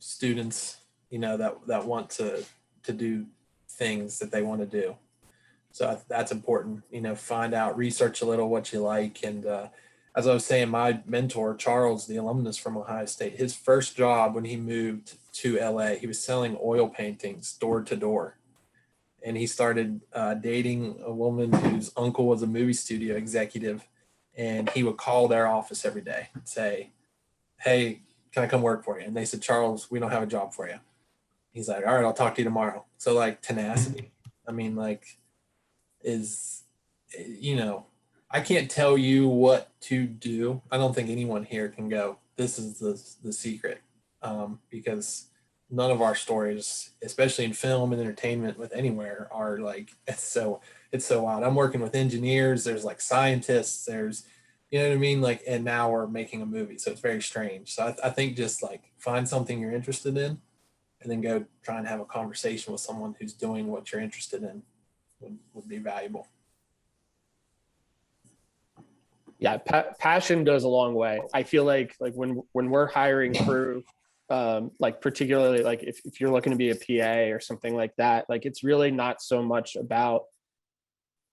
students, that want to do things that they want to do. So that's important, find out, research a little what you like. And as I was saying, my mentor, Charles, the alumnus from Ohio State, his first job when he moved to LA, he was selling oil paintings door to door. And he started dating a woman whose uncle was a movie studio executive. And he would call their office every day and say, hey, can I come work for you? And they said, Charles, we don't have a job for you. He's like, all right, I'll talk to you tomorrow. So tenacity, I mean, I can't tell you what to do. I don't think anyone here can go, this is the secret, because none of our stories, especially in film and entertainment with anywhere, are it's so wild. I'm working with engineers, there's scientists, there's, you know what I mean? And now we're making a movie. So it's very strange. So I think just find something you're interested in and then go try and have a conversation with someone who's doing what you're interested in would be valuable. Yeah, passion goes a long way. I feel like when we're hiring for like particularly like if you're looking to be a PA or something like that, like it's really not so much about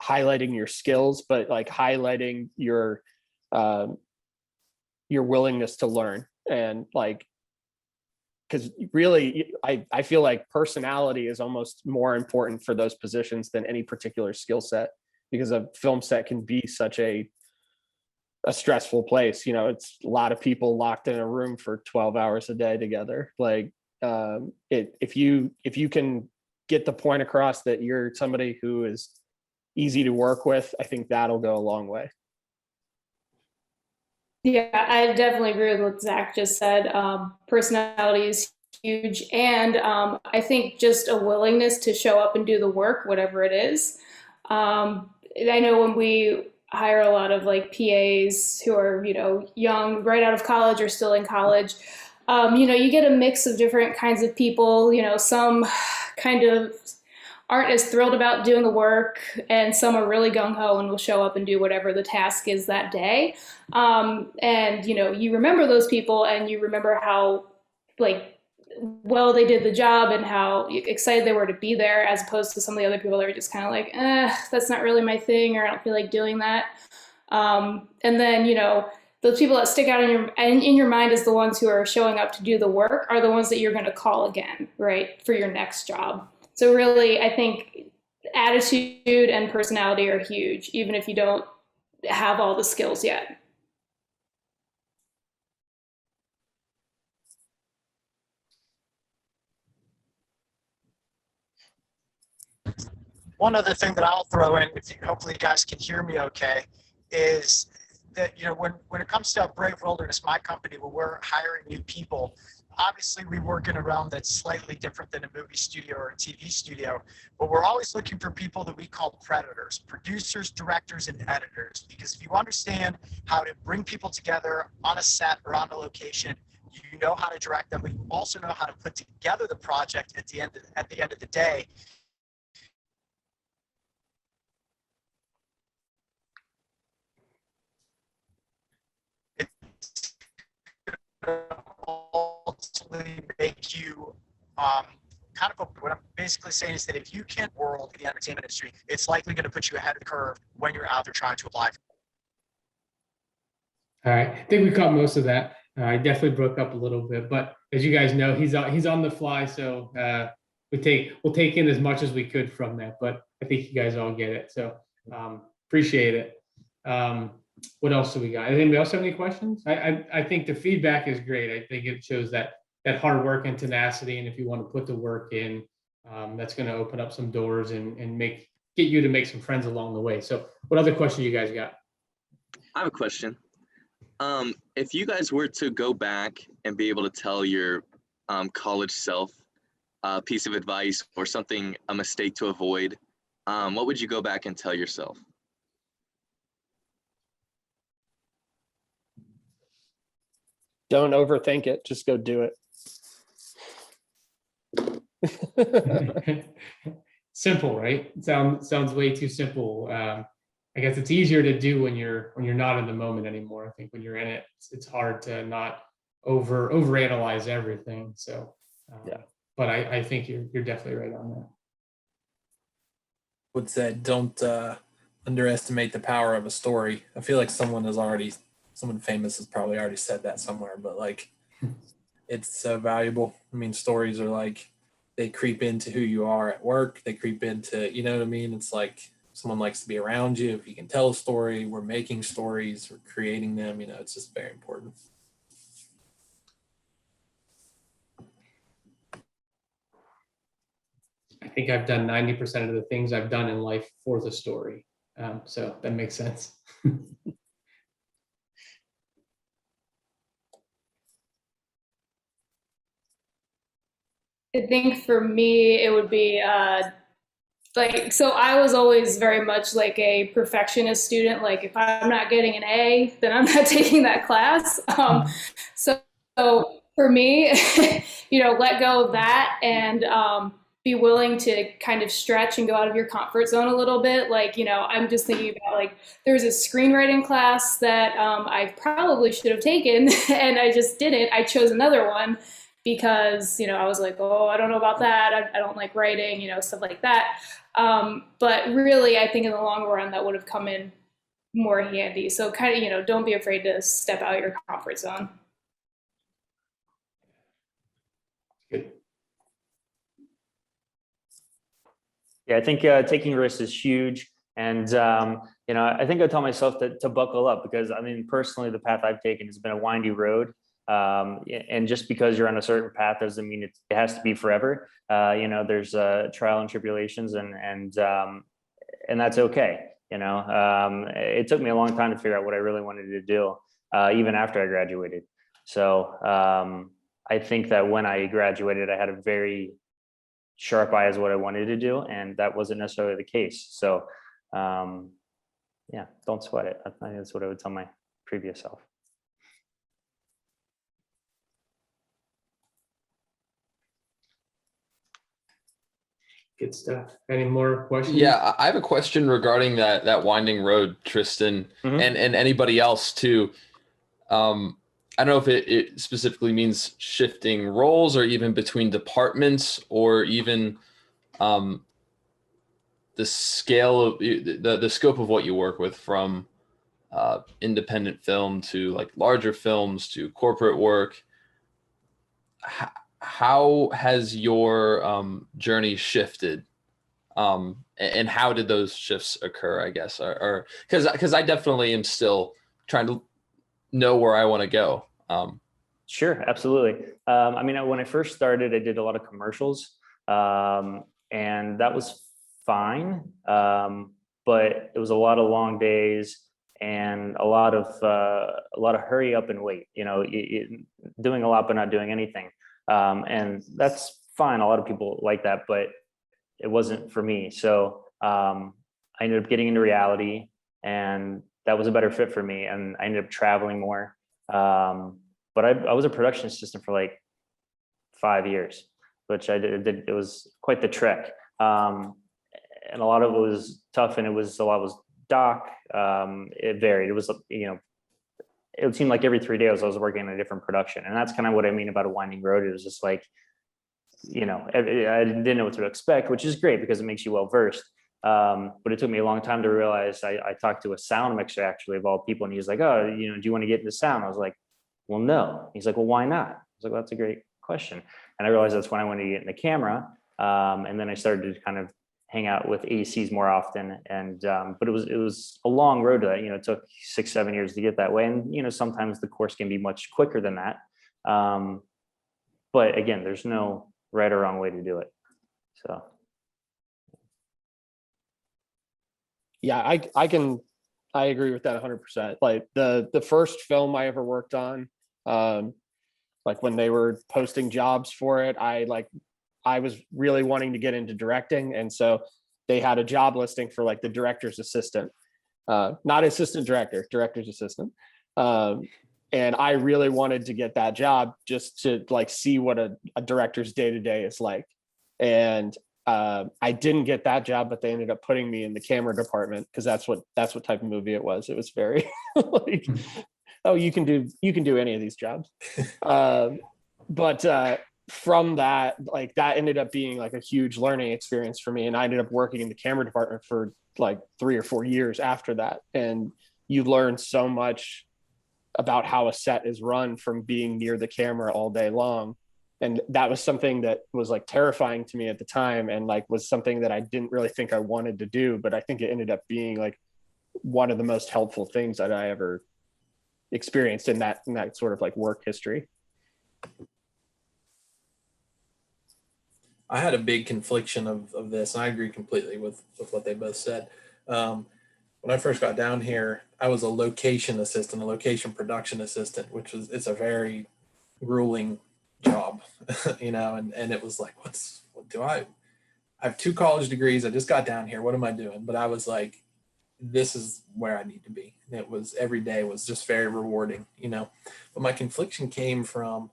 highlighting your skills, but like highlighting your willingness to learn. And like, because really I feel like personality is almost more important for those positions than any particular skill set, because a film set can be such a stressful place. You know, it's a lot of people locked in a room for 12 hours a day together. Like if you can get the point across that you're somebody who is easy to work with, I think that'll go a long way. Yeah, I definitely agree with what Zach just said. Personality is huge. And I think just a willingness to show up and do the work, whatever it is. I know when we hire a lot of like PAs who are, you know, young, right out of college or still in college, you know, you get a mix of different kinds of people. You know, some kind of aren't as thrilled about doing the work, and some are really gung-ho and will show up and do whatever the task is that day. And, you know, you remember those people and you remember how like well they did the job and how excited they were to be there, as opposed to some of the other people that are just kind of like, that's not really my thing, or I don't feel like doing that. And then, you know, those people that stick out in your mind as the ones who are showing up to do the work are the ones that you're going to call again, right, for your next job. So really, I think attitude and personality are huge, even if you don't have all the skills yet. One other thing that I'll throw in, hopefully you guys can hear me okay, is that, you know, when it comes to Brave Wilderness, my company, when we're hiring new people, obviously we work in a realm that's slightly different than a movie studio or a TV studio, but we're always looking for people that we call predators, producers, directors, and editors. Because if you understand how to bring people together on a set or on a location, you know how to direct them, but you also know how to put together the project at the end of the day. Ultimately make you kind of what I'm basically saying is that if you can't world in the entertainment industry, it's likely going to put you ahead of the curve when you're out there trying to apply. All right, I think we caught most of that. I definitely broke up a little bit, but as you guys know, he's on the fly, so we'll take in as much as we could from that. But I think you guys all get it, so appreciate it. What else do we got? Anybody else have any questions? I think the feedback is great. I think it shows that hard work and tenacity, and if you want to put the work in, that's going to open up some doors and get you to make some friends along the way. So what other questions you guys got? I have a question. If you guys were to go back and be able to tell your college self a piece of advice or something, a mistake to avoid, what would you go back and tell yourself? Don't overthink it. Just go do it. Simple, right? Sounds way too simple. I guess it's easier to do when you're not in the moment anymore. I think when you're in it, it's hard to not overanalyze everything. So yeah. But I think you're definitely right on that. Would say don't underestimate the power of a story. I feel like someone famous has probably already said that somewhere, but like it's so valuable. I mean, stories are like, they creep into who you are at work. They creep into, you know what I mean? It's like someone likes to be around you. If you can tell a story, we're making stories, we're creating them, you know, it's just very important. I think I've done 90% of the things I've done in life for the story. So that makes sense. I think for me, it would be so I was always very much like a perfectionist student. Like if I'm not getting an A, then I'm not taking that class. So for me, you know, let go of that and be willing to kind of stretch and go out of your comfort zone a little bit. Like, you know, I'm just thinking about like, there's a screenwriting class that I probably should have taken and I just didn't. I chose another one because, I was like, oh, I don't know about that. I don't like writing, stuff like that. But really, I think in the long run, that would have come in more handy. So kind of, don't be afraid to step out your comfort zone. Good. Yeah, I think taking risks is huge. And, I think I tell myself to buckle up because, I mean, personally, the path I've taken has been a windy road. And just because you're on a certain path doesn't mean it has to be forever. There's trial and tribulations and that's okay. It took me a long time to figure out what I really wanted to do, even after I graduated. So I think that when I graduated, I had a very sharp eye as what I wanted to do, and that wasn't necessarily the case. So don't sweat it. I think that's what I would tell my previous self. Good stuff. Any more questions? Yeah, I have a question regarding that winding road, Tristan, and anybody else too. I don't know if it specifically means shifting roles or even between departments or even the scale of the scope of what you work with, from independent film to like larger films to corporate work. How has your journey shifted? And how did those shifts occur, I guess, or because I definitely am still trying to know where I want to go. Sure, absolutely. When I first started, I did a lot of commercials, and that was fine. But it was a lot of long days and a lot of hurry up and wait. Doing a lot but not doing anything, and that's fine. A lot of people like that, but it wasn't for me. So I ended up getting into reality, and that was a better fit for me. And I ended up traveling more. But I was a production assistant for like 5 years, which I did. It was quite the trek. And a lot of it was tough, and a lot was doc. It varied. It was, it seemed like every 3 days I was working on a different production. And that's kind of what I mean about a winding road. It was just like, I didn't know what to expect, which is great because it makes you well versed. But it took me a long time to realize. I talked to a sound mixer, actually, of all people, and he was like, "Oh, do you want to get into sound?" I was like, "Well, no." He's like, "Well, why not?" I was like, "Well, that's a great question." And I realized that's when I wanted to get into camera. And then I started to kind of hang out with ACs more often. And but it was a long road to that. It took 6-7 years to get that way. And sometimes the course can be much quicker than that. But again, there's no right or wrong way to do it. So. Yeah, I agree with that 100%. Like the first film I ever worked on, like when they were posting jobs for it, I was really wanting to get into directing. And so they had a job listing for like the director's assistant, not assistant director, director's assistant. And I really wanted to get that job just to like see what a director's day-to-day is like. And I didn't get that job, but they ended up putting me in the camera department because that's what type of movie it was. It was very like, oh, you can do any of these jobs. But from that, like that ended up being like a huge learning experience for me. And I ended up working in the camera department for like 3 or 4 years after that. And you learn so much about how a set is run from being near the camera all day long. And that was something that was like terrifying to me at the time, and like was something that I didn't really think I wanted to do, but I think it ended up being like one of the most helpful things that I ever experienced in that sort of like work history. I had a big confliction of this, and I agree completely with what they both said. When I first got down here, I was a location assistant, a location production assistant, it's a very grueling job, and it was like, I have 2 college degrees. I just got down here. What am I doing? But I was like, this is where I need to be. And it was, every day was just very rewarding, but my confliction came from,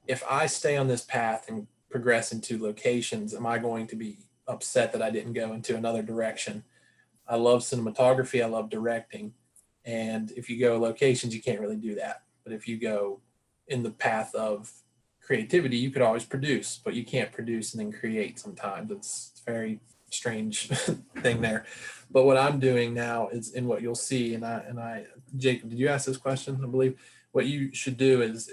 if I stay on this path and progress into locations, am I going to be upset that I didn't go into another direction? I love cinematography. I love directing. And if you go locations, you can't really do that. But if you go in the path of creativity, you could always produce, but you can't produce and then create sometimes. It's a very strange thing there. But what I'm doing now is, in what you'll see, Jacob, did you ask this question? I believe what you should do is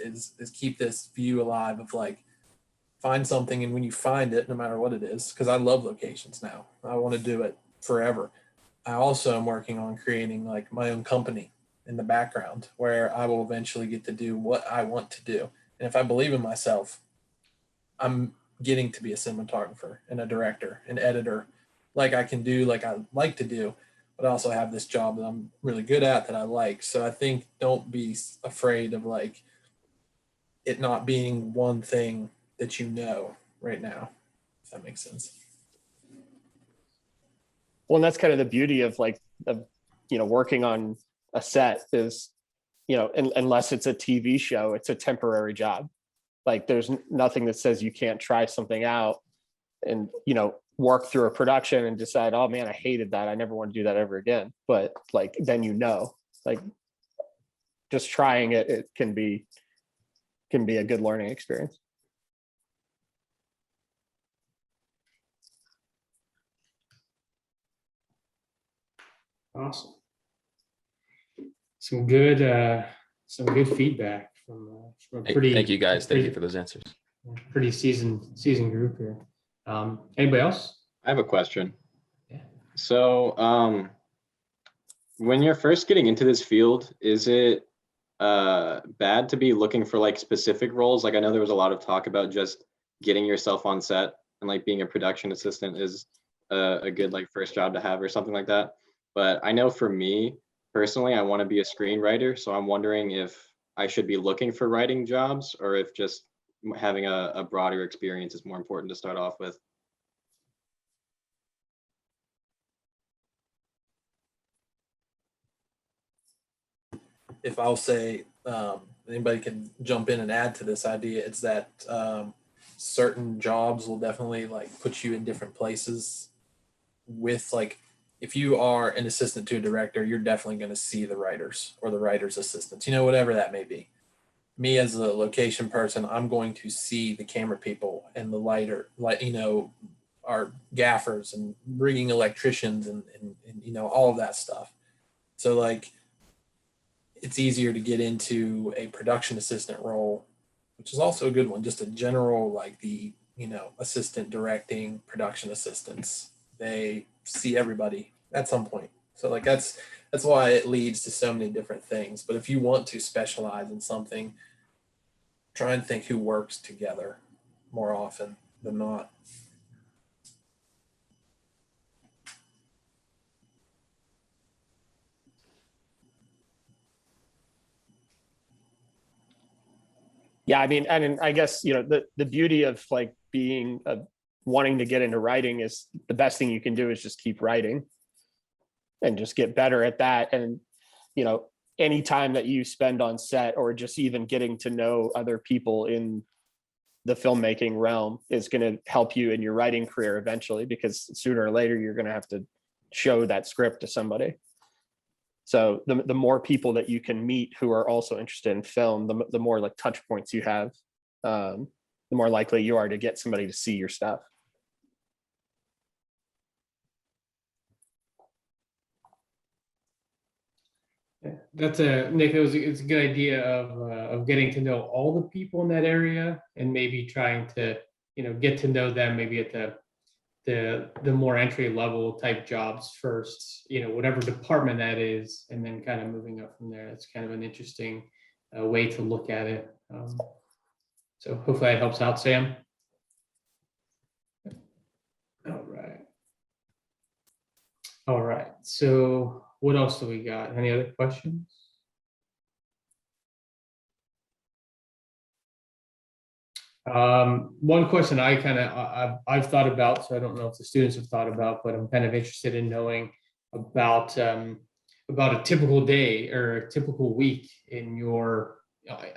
keep this view alive of like, find something, and when you find it, no matter what it is, because I love locations now, I want to do it forever. I also am working on creating like my own company in the background where I will eventually get to do what I want to do. And if I believe in myself, I'm getting to be a cinematographer and a director and editor, like I can do, like I like to do, but I also have this job that I'm really good at that I like. So I think don't be afraid of like it not being one thing that you know right now, if that makes sense. Well, and that's kind of the beauty of like, working on a set is, unless it's a TV show, it's a temporary job. Like there's nothing that says you can't try something out and, work through a production and decide, oh man, I hated that. I never want to do that ever again. But like, then, like just trying it can be a good learning experience. Awesome. Some good feedback from a pretty. Thank you guys. Thank you for those answers. Pretty seasoned group here. Anybody else? I have a question. Yeah. So, when you're first getting into this field, is it bad to be looking for like specific roles? Like I know there was a lot of talk about just getting yourself on set, and like being a production assistant is a good like first job to have or something like that. But I know for me personally, I want to be a screenwriter. So I'm wondering if I should be looking for writing jobs, or if just having a broader experience is more important to start off with. If I'll say, anybody can jump in and add to this idea, it's that certain jobs will definitely like put you in different places with like, if you are an assistant to a director, you're definitely going to see the writers or the writer's assistants, whatever that may be. Me as a location person, I'm going to see the camera people and the lighter, our gaffers and bringing electricians and all of that stuff. So like, it's easier to get into a production assistant role, which is also a good one. Just a general, like the, assistant directing production assistants, they see everybody at some point. So like, that's why it leads to so many different things. But if you want to specialize in something, try and think who works together more often than not. Yeah, I mean, and I guess, the beauty of like being wanting to get into writing is the best thing you can do is just keep writing and just get better at that. And, any time that you spend on set or just even getting to know other people in the filmmaking realm is going to help you in your writing career eventually, because sooner or later you're going to have to show that script to somebody. So the more people that you can meet who are also interested in film, the more like touch points you have, the more likely you are to get somebody to see your stuff. That's Nick. It's a good idea of getting to know all the people in that area and maybe trying to get to know them maybe at the more entry level type jobs first, whatever department that is, and then kind of moving up from there. That's kind of an interesting way to look at it. So hopefully that helps out, Sam. All right. So what else do we got? Any other questions? One question I've thought about, so I don't know if the students have thought about, but I'm kind of interested in knowing about a typical day or a typical week in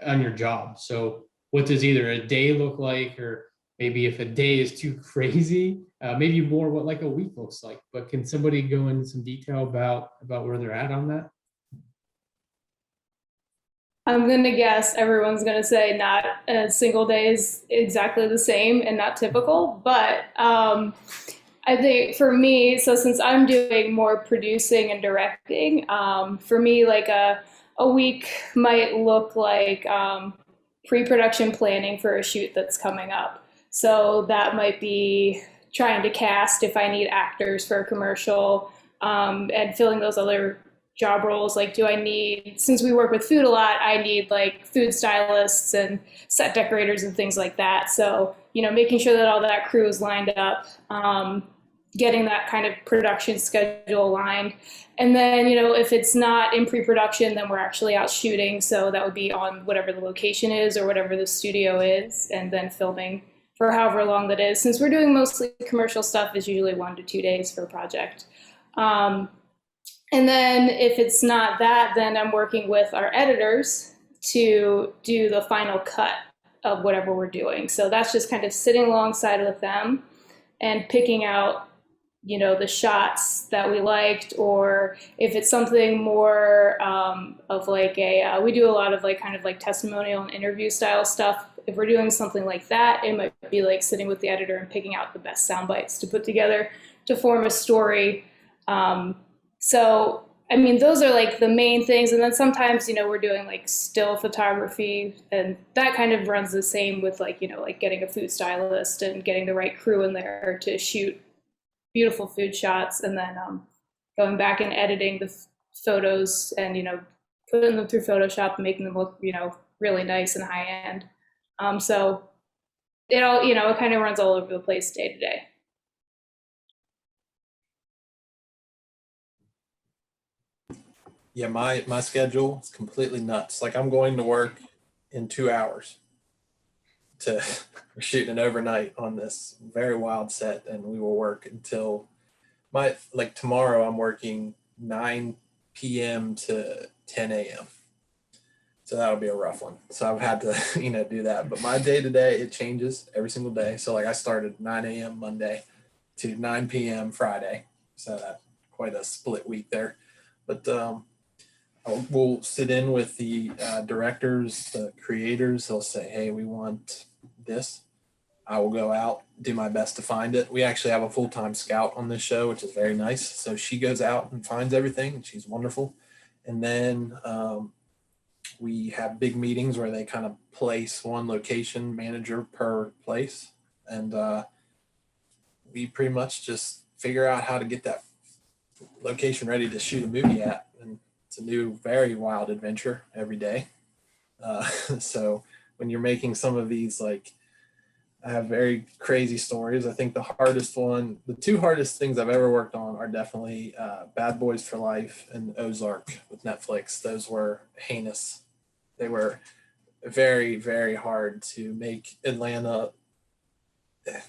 on your job. So what does either a day look like, or maybe if a day is too crazy, maybe more what like a week looks like. But can somebody go into some detail about where they're at on that? I'm gonna guess everyone's gonna say not a single day is exactly the same and not typical, but I think for me, so since I'm doing more producing and directing, for me, like a week might look like pre-production planning for a shoot that's coming up. So that might be trying to cast if I need actors for a commercial, and filling those other job roles. Like, do I need, since we work with food a lot, I need like food stylists and set decorators and things like that. So, making sure that all that crew is lined up, getting that kind of production schedule aligned. And then, if it's not in pre-production, then we're actually out shooting. So that would be on whatever the location is or whatever the studio is, and then filming for however long that is. Since we're doing mostly commercial stuff, it's usually 1 to 2 days per project. And then if it's not that, then I'm working with our editors to do the final cut of whatever we're doing. So that's just kind of sitting alongside with them and picking out, the shots that we liked, or if it's something more of like we do a lot of like kind of like testimonial and interview style stuff. If we're doing something like that, it might be like sitting with the editor and picking out the best sound bites to put together to form a story. So, I mean, those are like the main things. And then sometimes, we're doing like still photography, and that kind of runs the same with like, like getting a food stylist and getting the right crew in there to shoot beautiful food shots, and then going back and editing the photos and, putting them through Photoshop and making them look, really nice and high end. So it all, it kind of runs all over the place day to day. Yeah, my schedule is completely nuts. Like, I'm going to work in 2 hours we're shooting an overnight on this very wild set, and we will work until tomorrow I'm working 9 p.m. to 10 a.m. So that'll be a rough one. So I've had to, do that. But my day to day, it changes every single day. So like I started 9 a.m. Monday to 9 p.m. Friday. So that's quite a split week there. But we'll sit in with the directors, the creators. They'll say, hey, we want this. I will go out, do my best to find it. We actually have a full-time scout on this show, which is very nice. So she goes out and finds everything, and she's wonderful. And then we have big meetings where they kind of place one location manager per place. And we pretty much just figure out how to get that location ready to shoot a movie at. And it's a new, very wild adventure every day. So when you're making some of these, like, I have very crazy stories. I think the two hardest things I've ever worked on are definitely Bad Boys for Life and Ozark with Netflix. Those were heinous. They were very, very hard to make Atlanta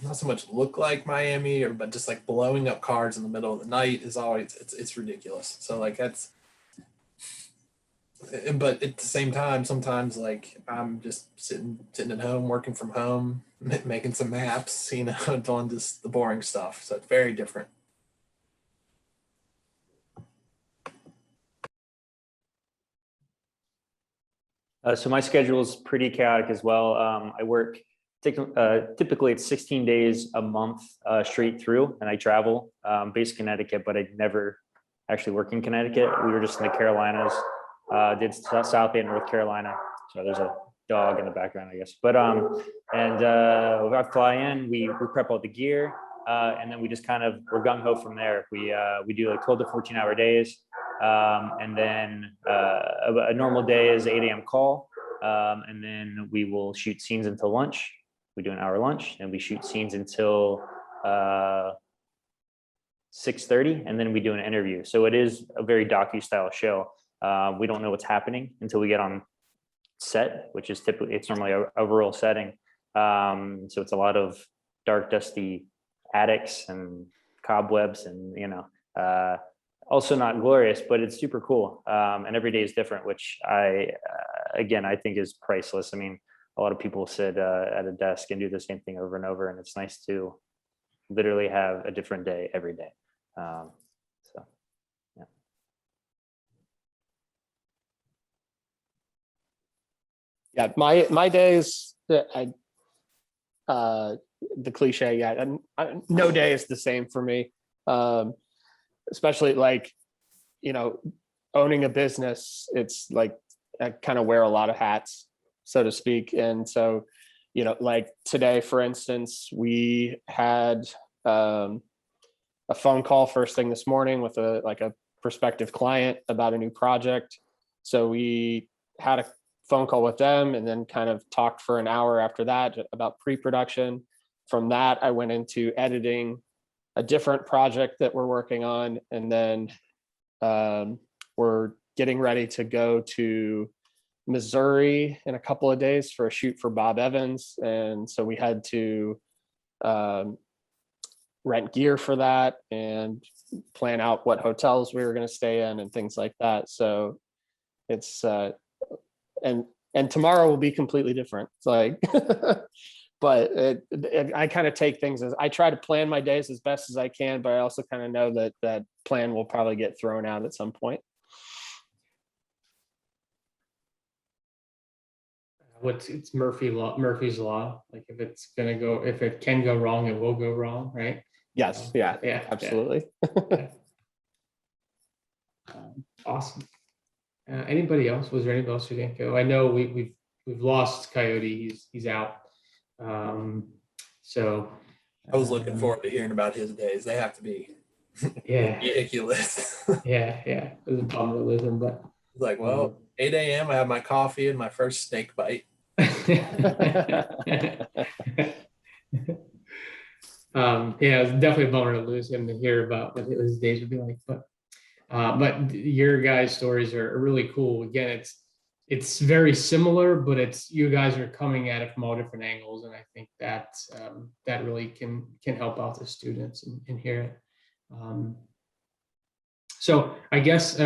not so much look like Miami, but just like blowing up cars in the middle of the night is always, it's ridiculous. So like but at the same time, sometimes like I'm just sitting at home, working from home, making some maps, doing just the boring stuff. So it's very different. So my schedule is pretty chaotic as well. I work typically it's 16 days a month straight through, and I travel based in Connecticut, but I never actually work in Connecticut. We were just in the Carolinas. Did South and North Carolina. So there's a dog in the background, I guess. But I fly in, we prep all the gear, and then we just we're gung ho from there. We do like 12 to 14 hour days, and then a normal day is 8 a.m. call, and then we will shoot scenes until lunch. We do an hour lunch, and we shoot scenes until 6:30, and then we do an interview. So it is a very docu-style show. We don't know what's happening until we get on set, which is it's normally a rural setting. So it's a lot of dark, dusty attics and cobwebs, and also not glorious, but it's super cool. And every day is different, which I think is priceless. I mean, a lot of people sit at a desk and do the same thing over and over, and it's nice to literally have a different day every day. So, yeah. Yeah, my days, the cliche, yeah, and no day is the same for me. Especially like, owning a business, it's like I kind of wear a lot of hats, so to speak. And so, like today, for instance, we had a phone call first thing this morning with a prospective client about a new project. So we had a phone call with them and then kind of talked for an hour after that about pre-production. From that, I went into editing a different project that we're working on. And then we're getting ready to go to Missouri in a couple of days for a shoot for Bob Evans. And so we had to rent gear for that and plan out what hotels we were going to stay in and things like that. So it's and tomorrow will be completely different. It's like, but I kind of take things as I try to plan my days as best as I can, but I also kind of know that that plan will probably get thrown out at some point. It's Murphy's law. Like if it can go wrong, it will go wrong, right? Yes. Yeah. Absolutely. Yeah. Awesome. Anybody else? Was there anybody else who didn't go? I know we've lost Coyote. He's out. So I was looking forward to hearing about his days. They have to be ridiculous. Yeah. It was a bummer to lose him, but like, well, 8 a.m. I have my coffee and my first steak bite. Yeah, it was definitely a bummer to lose him, to hear about what his days would be like. But your guys' stories are really cool. Again, it's very similar, but it's you guys are coming at it from all different angles, and I think that that really can help out the students and hear it. So I guess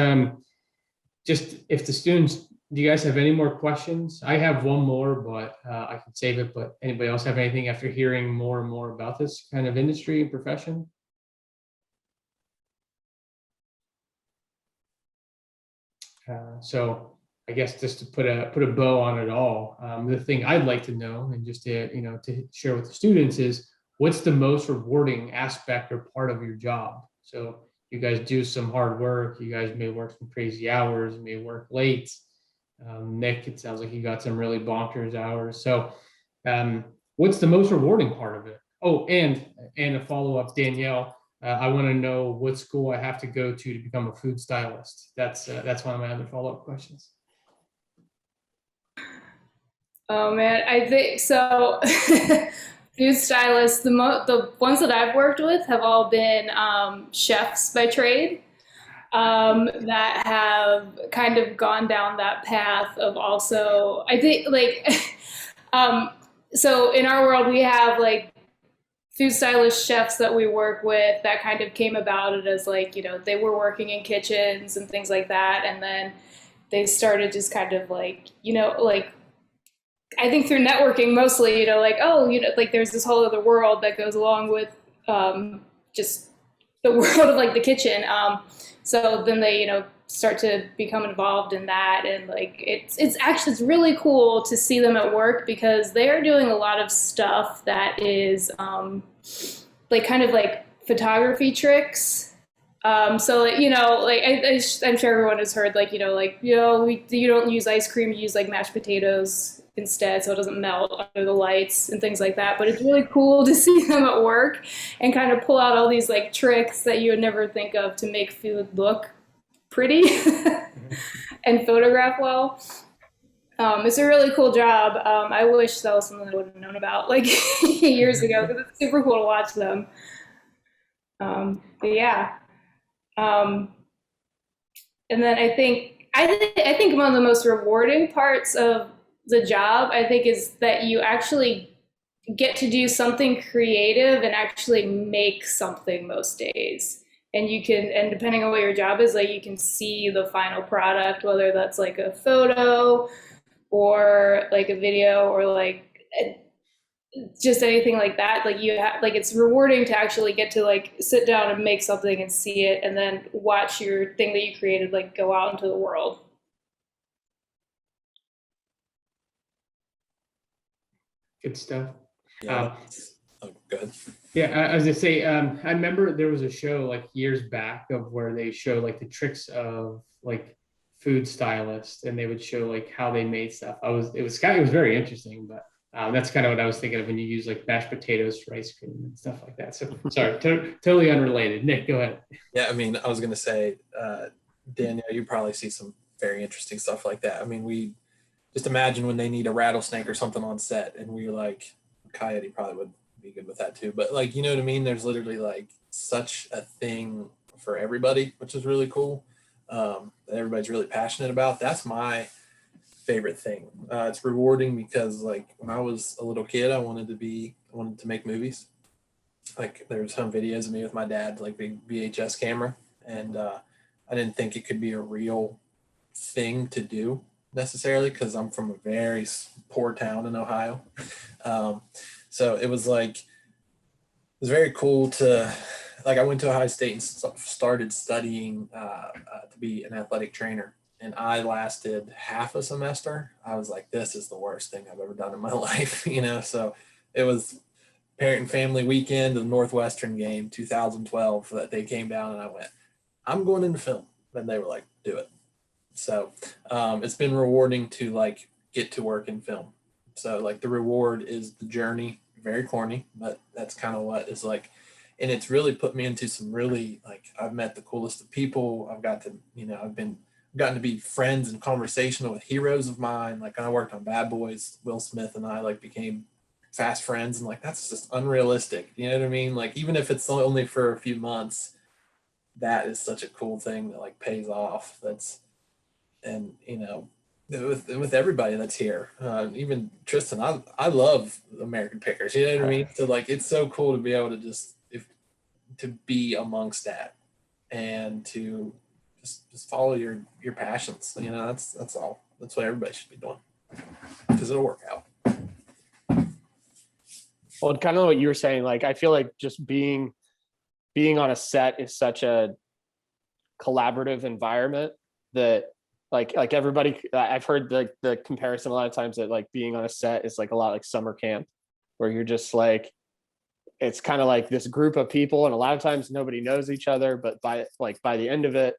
just if the students, do you guys have any more questions? I have one more, but I can save it. But anybody else have anything after hearing more and more about this kind of industry and profession? So I guess just to put a bow on it all, the thing I'd like to know, and just to to share with the students, is what's the most rewarding aspect or part of your job? So you guys do some hard work. You guys may work some crazy hours, may work late. Nick, it sounds like you got some really bonkers hours. So what's the most rewarding part of it? Oh, and a follow-up, Danielle, I want to know what school I have to go to become a food stylist. That's one of my other follow-up questions. Oh man, I think so. Food stylists, the ones that I've worked with have all been chefs by trade, that have kind of gone down that path of also, I think like, so in our world we have like food stylist chefs that we work with that kind of came about it as like, they were working in kitchens and things like that. And then they started just kind of like, like, I think through networking mostly, like, like there's this whole other world that goes along with just the world of like the kitchen. So then they, start to become involved in that. And like, it's really cool to see them at work because they are doing a lot of stuff that is like kind of like photography tricks. So like, like I'm sure everyone has heard like, you don't use ice cream, you use like mashed potatoes instead, so it doesn't melt under the lights and things like that. But it's really cool to see them at work and kind of pull out all these like tricks that you would never think of to make food look pretty and photograph well. It's a really cool job. I wish that was something I would have known about like years ago because it's super cool to watch them. But yeah. And then I think one of the most rewarding parts of the job, I think, is that you actually get to do something creative and actually make something most days. And and depending on what your job is, like you can see the final product, whether that's like a photo or like a video or like just anything like that. Like it's rewarding to actually get to like sit down and make something and see it and then watch your thing that you created like go out into the world. Good stuff. Yeah. Oh, good. Yeah, as I say, I remember there was a show like years back of where they show like the tricks of like food stylists, and they would show like how they made stuff. It was very interesting, but that's kind of what I was thinking of when you use like mashed potatoes for ice cream and stuff like that. So sorry, totally unrelated. Nick, go ahead. Yeah, I mean, I was gonna say, Danielle, you probably see some very interesting stuff like that. I mean, we just imagine when they need a rattlesnake or something on set, and we're like, Coyote probably would be good with that too. But like, you know what I mean? There's literally like such a thing for everybody, which is really cool. That everybody's really passionate about. That's my favorite thing. It's rewarding because like when I was a little kid, I wanted to make movies. Like there's some videos of me with my dad, like big VHS camera, and I didn't think it could be a real thing to do necessarily because I'm from a very poor town in Ohio. So it was very cool to, like, I went to Ohio State and started studying to be an athletic trainer. And I lasted half a semester. I was like, this is the worst thing I've ever done in my life, you know? So it was parent and family weekend, the Northwestern game, 2012, that they came down and I went, I'm going into film. And they were like, do it. So it's been rewarding to like get to work in film. So like the reward is the journey, very corny, but that's kind of what is like, and it's really put me into some really, like, I've met the coolest of people. I've got to, you know, I've gotten to be friends and conversational with heroes of mine. Like I worked on Bad Boys, Will Smith and I like became fast friends, and like that's just unrealistic. You know what I mean? Like even if it's only for a few months, that is such a cool thing that like pays off. And you know, with everybody that's here, even Tristan, I love American Pickers. You know what I mean? So like it's so cool to be able to to be amongst that and to just follow your passions. You know, that's all. That's what everybody should be doing because it'll work out. Well, kind of what you were saying, like I feel like just being on a set is such a collaborative environment that like everybody, I've heard the comparison a lot of times that like being on a set is like a lot like summer camp, where you're just like, it's kind of like this group of people, and a lot of times nobody knows each other, but by the end of it,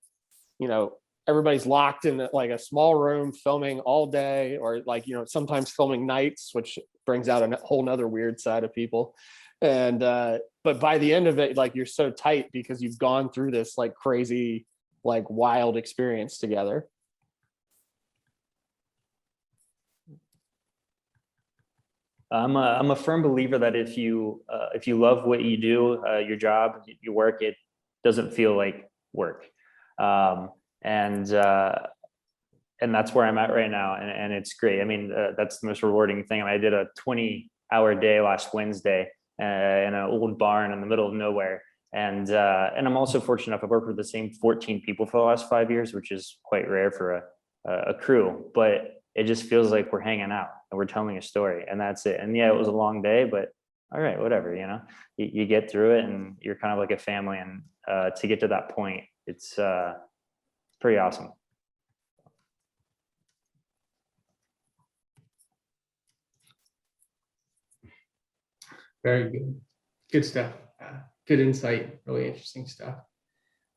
you know, everybody's locked in like a small room filming all day, or like, you know, sometimes filming nights, which brings out a whole nother weird side of people. And but by the end of it, like you're so tight because you've gone through this like crazy, like wild experience together. I'm a firm believer that if you love what you do, your job, your work, it doesn't feel like work. And that's where I'm at right now. And it's great. I mean, that's the most rewarding thing. I did a 20-hour day last Wednesday in an old barn in the middle of nowhere. And I'm also fortunate enough, I've worked with the same 14 people for the last 5 years, which is quite rare for a crew, but it just feels like we're hanging out and we're telling a story, and that's it. And yeah, it was a long day, but all right, whatever, you know, you get through it and you're kind of like a family. And to get to that point, it's pretty awesome. Very good. Good stuff. Good insight. Really interesting stuff.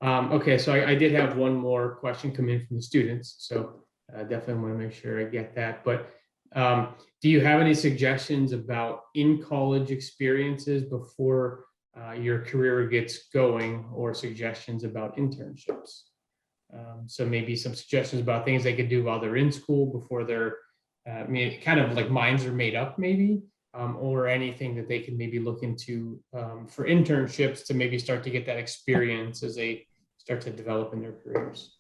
Okay, so I did have one more question come in from the students. So definitely want to make sure I get that. But do you have any suggestions about in-college experiences before your career gets going, or suggestions about internships? So maybe some suggestions about things they could do while they're in school before they're, kind of like minds are made up maybe, or anything that they can maybe look into for internships to maybe start to get that experience as they start to develop in their careers.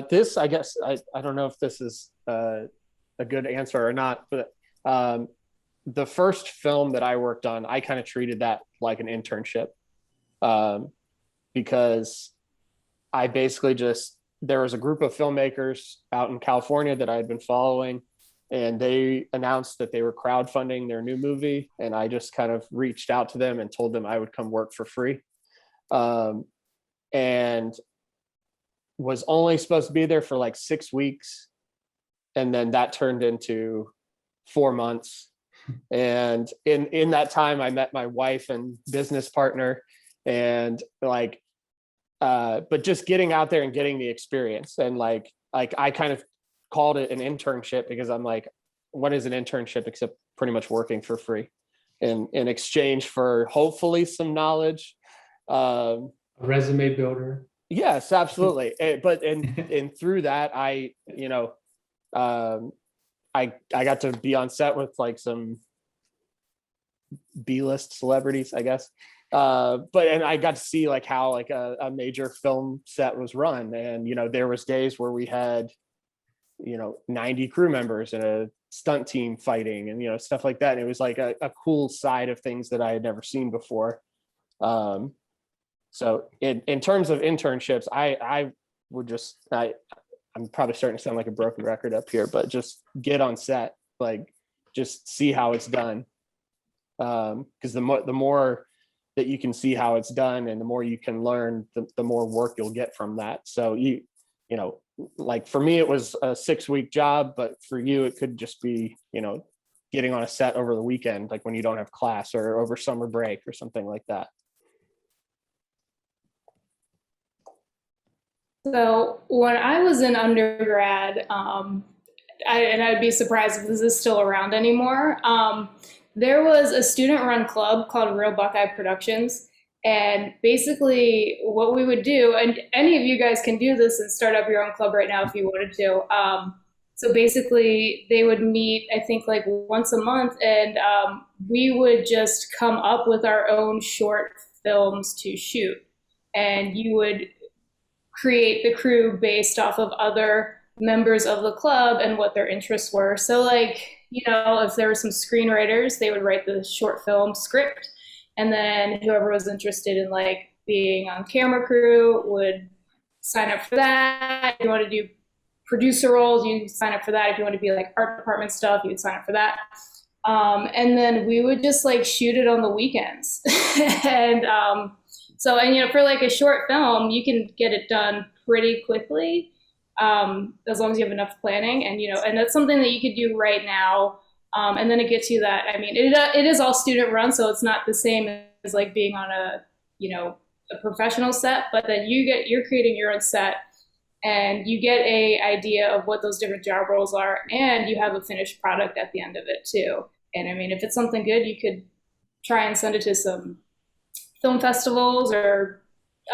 This, I guess, I don't know if this is a good answer or not, but the first film that I worked on, I kind of treated that like an internship because I basically there was a group of filmmakers out in California that I had been following, and they announced that they were crowdfunding their new movie. And I just kind of reached out to them and told them I would come work for free. And was only supposed to be there for like 6 weeks. And then that turned into 4 months. And in that time, I met my wife and business partner, and like, but just getting out there and getting the experience. And like I kind of called it an internship because I'm like, what is an internship except pretty much working for free in exchange for hopefully some knowledge. Resume builder. Yes, absolutely. And through that, I got to be on set with like some B-list celebrities, I guess. And I got to see like how like a major film set was run. And, there was days where we had, 90 crew members and a stunt team fighting and, stuff like that. And it was like a cool side of things that I had never seen before. So in terms of internships, I'm probably starting to sound like a broken record up here, but just get on set, like just see how it's done. Because the more that you can see how it's done and the more you can learn, the more work you'll get from that. So like for me, it was a 6-week job, but for you, it could just be, getting on a set over the weekend, like when you don't have class or over summer break or something like that. So when I was in undergrad, I'd be surprised if this is still around anymore. There was a student-run club called Real Buckeye Productions, and basically what we would do, and any of you guys can do this and start up your own club right now if you wanted to. So basically they would meet, I think like once a month, and we would just come up with our own short films to shoot, and you would create the crew based off of other members of the club and what their interests were. So like, if there were some screenwriters, they would write the short film script, and then whoever was interested in like being on camera crew would sign up for that. If you want to do producer roles, you sign up for that. If you want to be like art department stuff, you would sign up for that. And then we would just like shoot it on the weekends. And for like a short film, you can get it done pretty quickly. As long as you have enough planning, and that's something that you could do right now. And then it gets you that, it is all student run, so it's not the same as like being on a professional set, but then you're creating your own set, and you get a idea of what those different job roles are, and you have a finished product at the end of it too. And if it's something good, you could try and send it to some film festivals or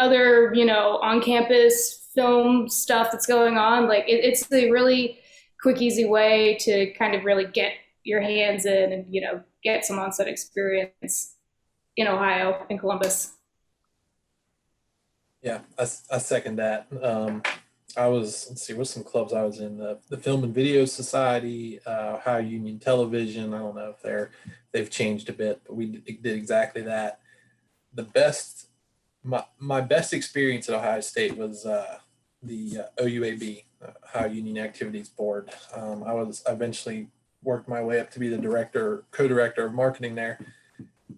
other, on campus film stuff that's going on. Like it's a really quick, easy way to kind of really get your hands in and, get some on-set experience in Ohio, in Columbus. Yeah, I second that. I was, let's see, what's some clubs I was in? The Film and Video Society, Ohio Union Television. I don't know if they've changed a bit, but we did exactly that. My best experience at Ohio State was the OUAB, Ohio Union Activities Board. I eventually worked my way up to be the co-director of marketing there,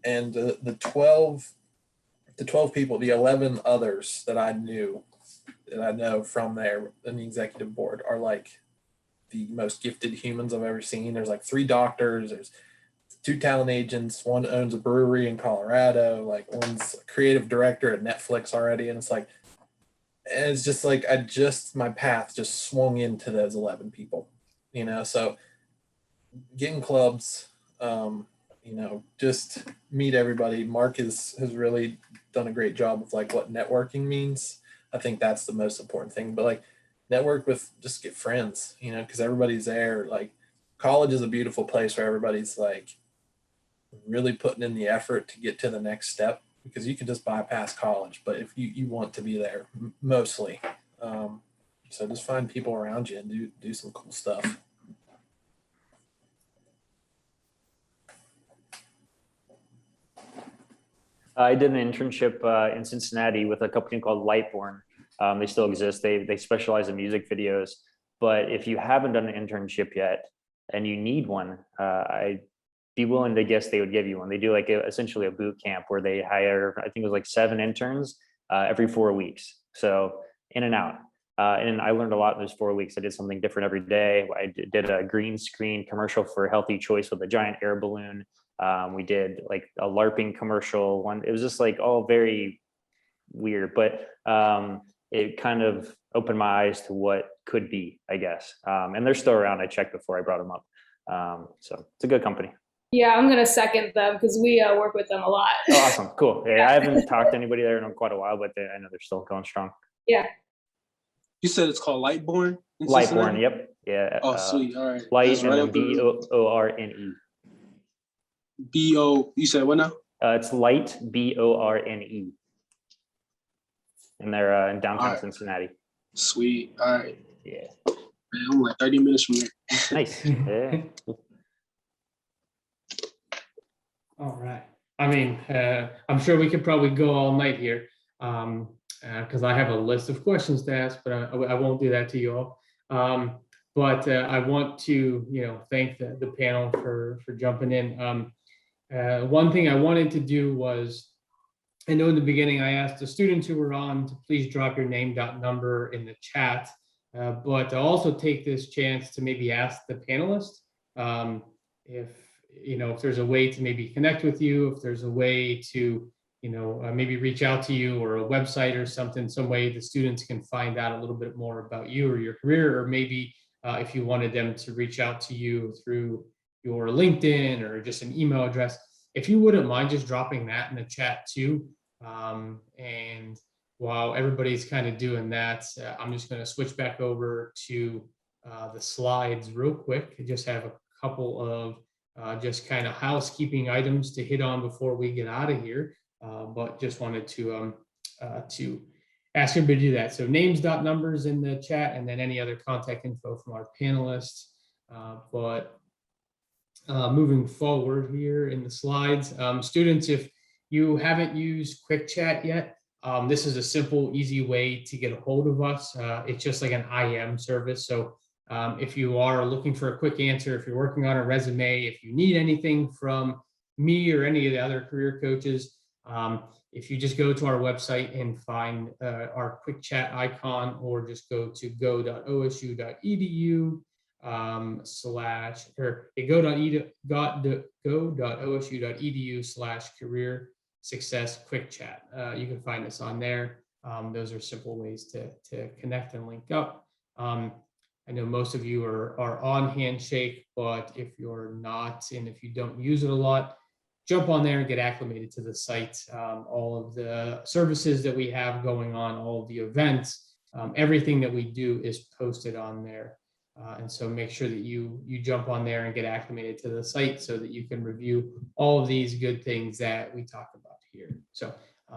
and the 12 people, the 11 others that I know from there in the executive board are like the most gifted humans I've ever seen. There's like 3 doctors, there's 2 talent agents, one owns a brewery in Colorado, like one's a creative director at Netflix already. And it's just like, my path just swung into those 11 people, so getting clubs, just meet everybody. Mark has really done a great job of like what networking means. I think that's the most important thing, but like network with, just get friends, because everybody's there. Like college is a beautiful place where everybody's like really putting in the effort to get to the next step, because you can just bypass college, but if you want to be there mostly. So just find people around you and do some cool stuff. I did an internship in Cincinnati with a company called Lightborn. They still exist. They specialize in music videos. But if you haven't done an internship yet and you need one, I'd be willing to guess they would give you one. They do like essentially a boot camp where they hire, I think it was like 7 interns every 4 weeks. So in and out. And I learned a lot in those 4 weeks. I did something different every day. I did a green screen commercial for Healthy Choice with a giant air balloon. We did like a LARPing commercial one. It was just like all very weird, but it kind of opened my eyes to what could be, I guess. And they're still around. I checked before I brought them up. So it's a good company. Yeah, I'm gonna second them because we work with them a lot. Oh, awesome, cool. Yeah, I haven't talked to anybody there in quite a while, but I know they're still going strong. Yeah. You said it's called Lightborn? Lightborn, yep. Yeah. Oh, sweet. All right. Light That's and right then up the- Borne. B-O, you said what now? It's Light, Borne. And they're in downtown All right. Cincinnati. Sweet. All right. Yeah. Man, I'm like 30 minutes from there. Nice. Yeah. All right. I mean, I'm sure we could probably go all night here because I have a list of questions to ask, but I won't do that to you all. But I want to, thank the panel for jumping in. One thing I wanted to do was, I know in the beginning I asked the students who were on to please drop your name number in the chat, but I'll also take this chance to maybe ask the panelists if there's a way to maybe connect with you, if there's a way to, maybe reach out to you or a website or something, some way the students can find out a little bit more about you or your career, or maybe if you wanted them to reach out to you through your LinkedIn or just an email address, if you wouldn't mind just dropping that in the chat too. And while everybody's kind of doing that, I'm just going to switch back over to the slides real quick. I just have a couple of just kind of housekeeping items to hit on before we get out of here, but just wanted to ask everybody to do that. So names.numbers in the chat, and then any other contact info from our panelists. But moving forward here in the slides, students, if you haven't used Quick Chat yet, this is a simple, easy way to get a hold of us. It's just like an IM service. So if you are looking for a quick answer, if you're working on a resume, if you need anything from me or any of the other career coaches, if you just go to our website and find our quick chat icon, or just go to go.osu.edu go.osu.edu/career success quick chat. You can find us on there. Those are simple ways to connect and link up. I know most of you are on Handshake, but if you're not, and if you don't use it a lot, jump on there and get acclimated to the site. All of the services that we have going on, all of the events, everything that we do is posted on there. And so make sure that you jump on there and get acclimated to the site so that you can review all of these good things that we talk about here. So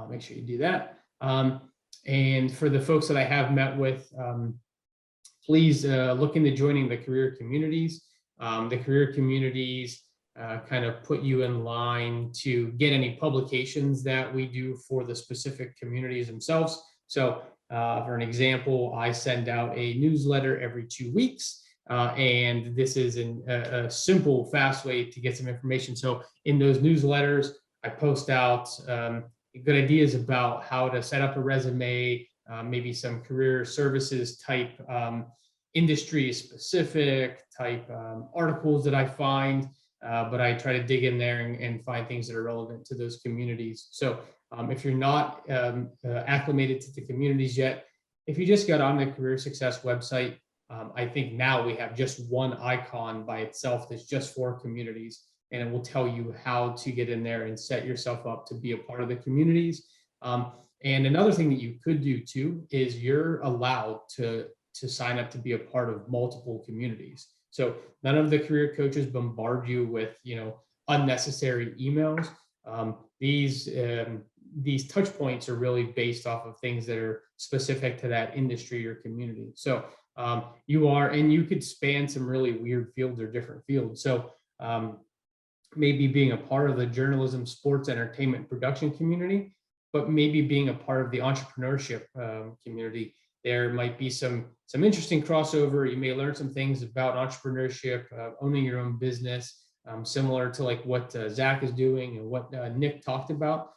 make sure you do that. And for the folks that I have met with, please look into joining the career communities. The career communities kind of put you in line to get any publications that we do for the specific communities themselves. So for an example, I send out a newsletter every 2 weeks, and this is a simple, fast way to get some information. So in those newsletters, I post out good ideas about how to set up a resume, maybe some career services type industry specific type articles that I find, but I try to dig in there and find things that are relevant to those communities. So if you're not acclimated to the communities yet, if you just got on the Career Success website, I think now we have just one icon by itself that's just for communities, and it will tell you how to get in there and set yourself up to be a part of the communities. And another thing that you could do too is you're allowed to sign up to be a part of multiple communities. So none of the career coaches bombard you with unnecessary emails. These touch points are really based off of things that are specific to that industry or community. So you could span some really weird fields or different fields. So maybe being a part of the journalism, sports, entertainment, production community, but maybe being a part of the entrepreneurship community. There might be some interesting crossover. You may learn some things about entrepreneurship, owning your own business, similar to like what Zach is doing and what Nick talked about.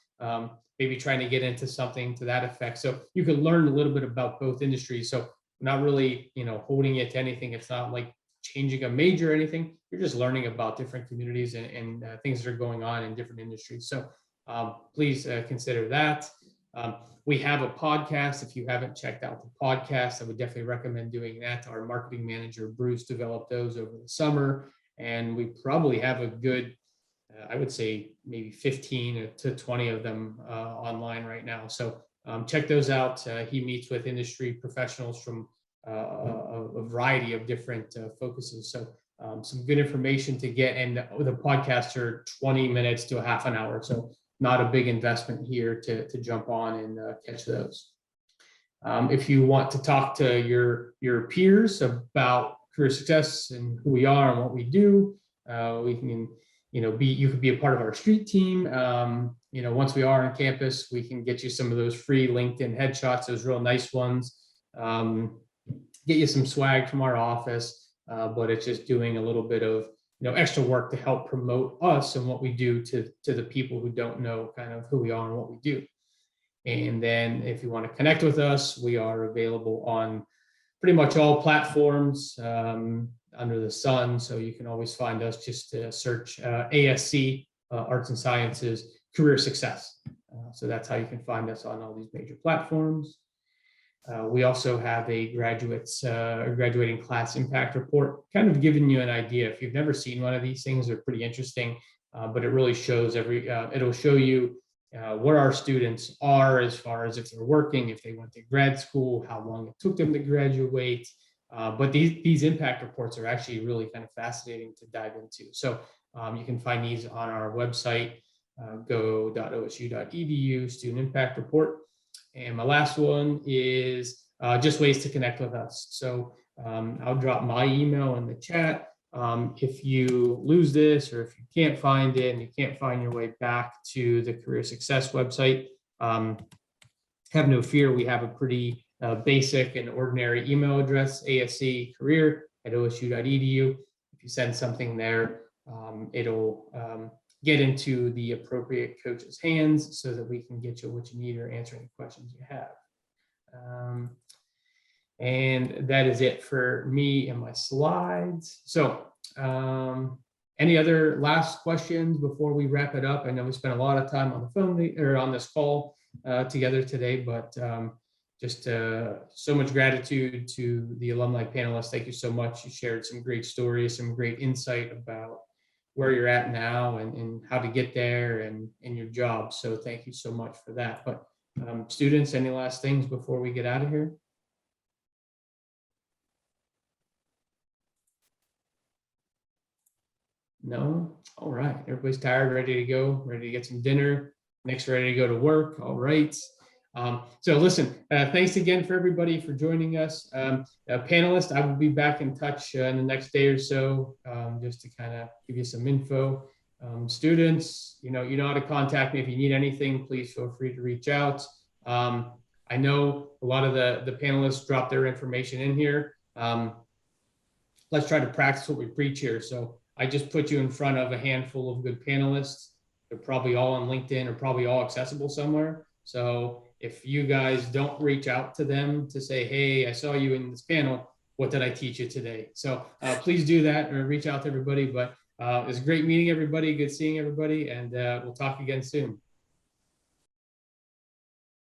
Maybe trying to get into something to that effect. So you can learn a little bit about both industries. So not really, holding you to anything. It's not like changing a major or anything. You're just learning about different communities and things that are going on in different industries. So please consider that. We have a podcast. If you haven't checked out the podcast, I would definitely recommend doing that. Our marketing manager, Bruce, developed those over the summer, and we probably have a good, I would say maybe 15 to 20 of them online right now. So check those out. He meets with industry professionals from a variety of different focuses. So some good information to get. And the podcasts are 20 minutes to a half an hour. So not a big investment here to jump on and catch those. If you want to talk to your peers about career success and who we are and what we do, we can, you could be a part of our street team. Once we are on campus, we can get you some of those free LinkedIn headshots, those real nice ones. Get you some swag from our office, but it's just doing a little bit of extra work to help promote us and what we do to the people who don't know kind of who we are and what we do. And then if you want to connect with us, we are available on pretty much all platforms under the sun. So you can always find us, just to search ASC, Arts and Sciences, Career Success. So that's how you can find us on all these major platforms. We also have a graduating class impact report, kind of giving you an idea. If you've never seen one of these things, they're pretty interesting, but it really shows it'll show you where our students are as far as if they're working, if they went to grad school, how long it took them to graduate. But these impact reports are actually really kind of fascinating to dive into. So you can find these on our website, go.osu.edu, Student Impact Report. And my last one is just ways to connect with us. So I'll drop my email in the chat. If you lose this, or if you can't find it and you can't find your way back to the Career Success website, have no fear. We have a pretty basic and ordinary email address, asccareer@osu.edu. If you send something there, it'll get into the appropriate coach's hands so that we can get you what you need or answer any questions you have. And that is it for me and my slides. So any other last questions before we wrap it up? I know we spent a lot of time on the phone or on this call together today, but just so much gratitude to the alumni panelists. Thank you so much. You shared some great stories, some great insight about where you're at now and how to get there and your job. So thank you so much for that. But students, any last things before we get out of here? No? All right. Everybody's tired, ready to go, ready to get some dinner. Nick's ready to go to work. All right. So listen, thanks again for everybody for joining us. Panelists, I will be back in touch in the next day or so, just to kind of give you some info. Students, you know how to contact me if you need anything. Please feel free to reach out. I know a lot of the panelists drop their information in here. Let's try to practice what we preach here. So I just put you in front of a handful of good panelists. They're probably all on LinkedIn or probably all accessible somewhere. So if you guys don't reach out to them to say, hey, I saw you in this panel, what did I teach you today? So please do that or reach out to everybody. But it was great meeting everybody, good seeing everybody, and we'll talk again soon.